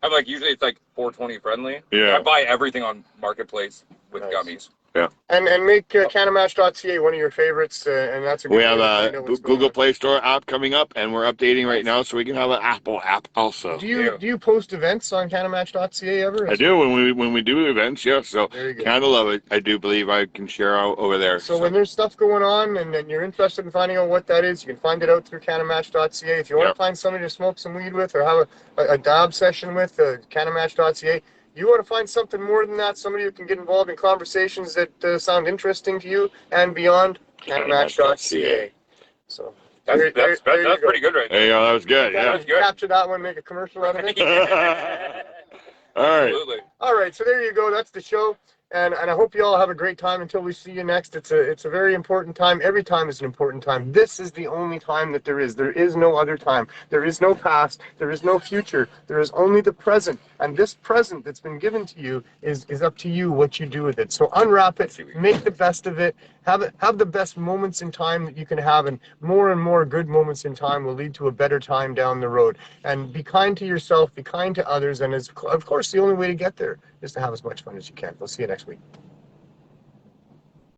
I'm like, usually it's like 420 friendly. Yeah, I buy everything on Marketplace with gummies. Yeah. And make Cannabis.ca one of your favorites, and that's a good. We have a Google Play Store app coming up, and we're updating right now, so we can have an Apple app also. Do you post events on Cannabis.ca ever? I do when we do events, yeah. So kind of love it. I do believe I can share out over there. So when there's stuff going on, and you're interested in finding out what that is, you can find it out through Cannabis.ca. If you want to find somebody to smoke some weed with or have a dab session with, Cannabis.ca. You want to find something more than that, somebody who can get involved in conversations that sound interesting to you and beyond, Cannabis.ca. So that's pretty good right there. Yeah, that was good. Yeah, capture that one, make a commercial out of it. All right. Absolutely. All right, so there you go. That's the show. And I hope you all have a great time until we see you next. It's a very important time. Every time is an important time. This is the only time that there is. There is no other time. There is no past. There is no future. There is only the present. And this present that's been given to you is up to you what you do with it. So unwrap it, make the best of it, have the best moments in time that you can have, and more good moments in time will lead to a better time down the road. And be kind to yourself, be kind to others, and of course the only way to get there is to have as much fun as you can. We'll see you next week.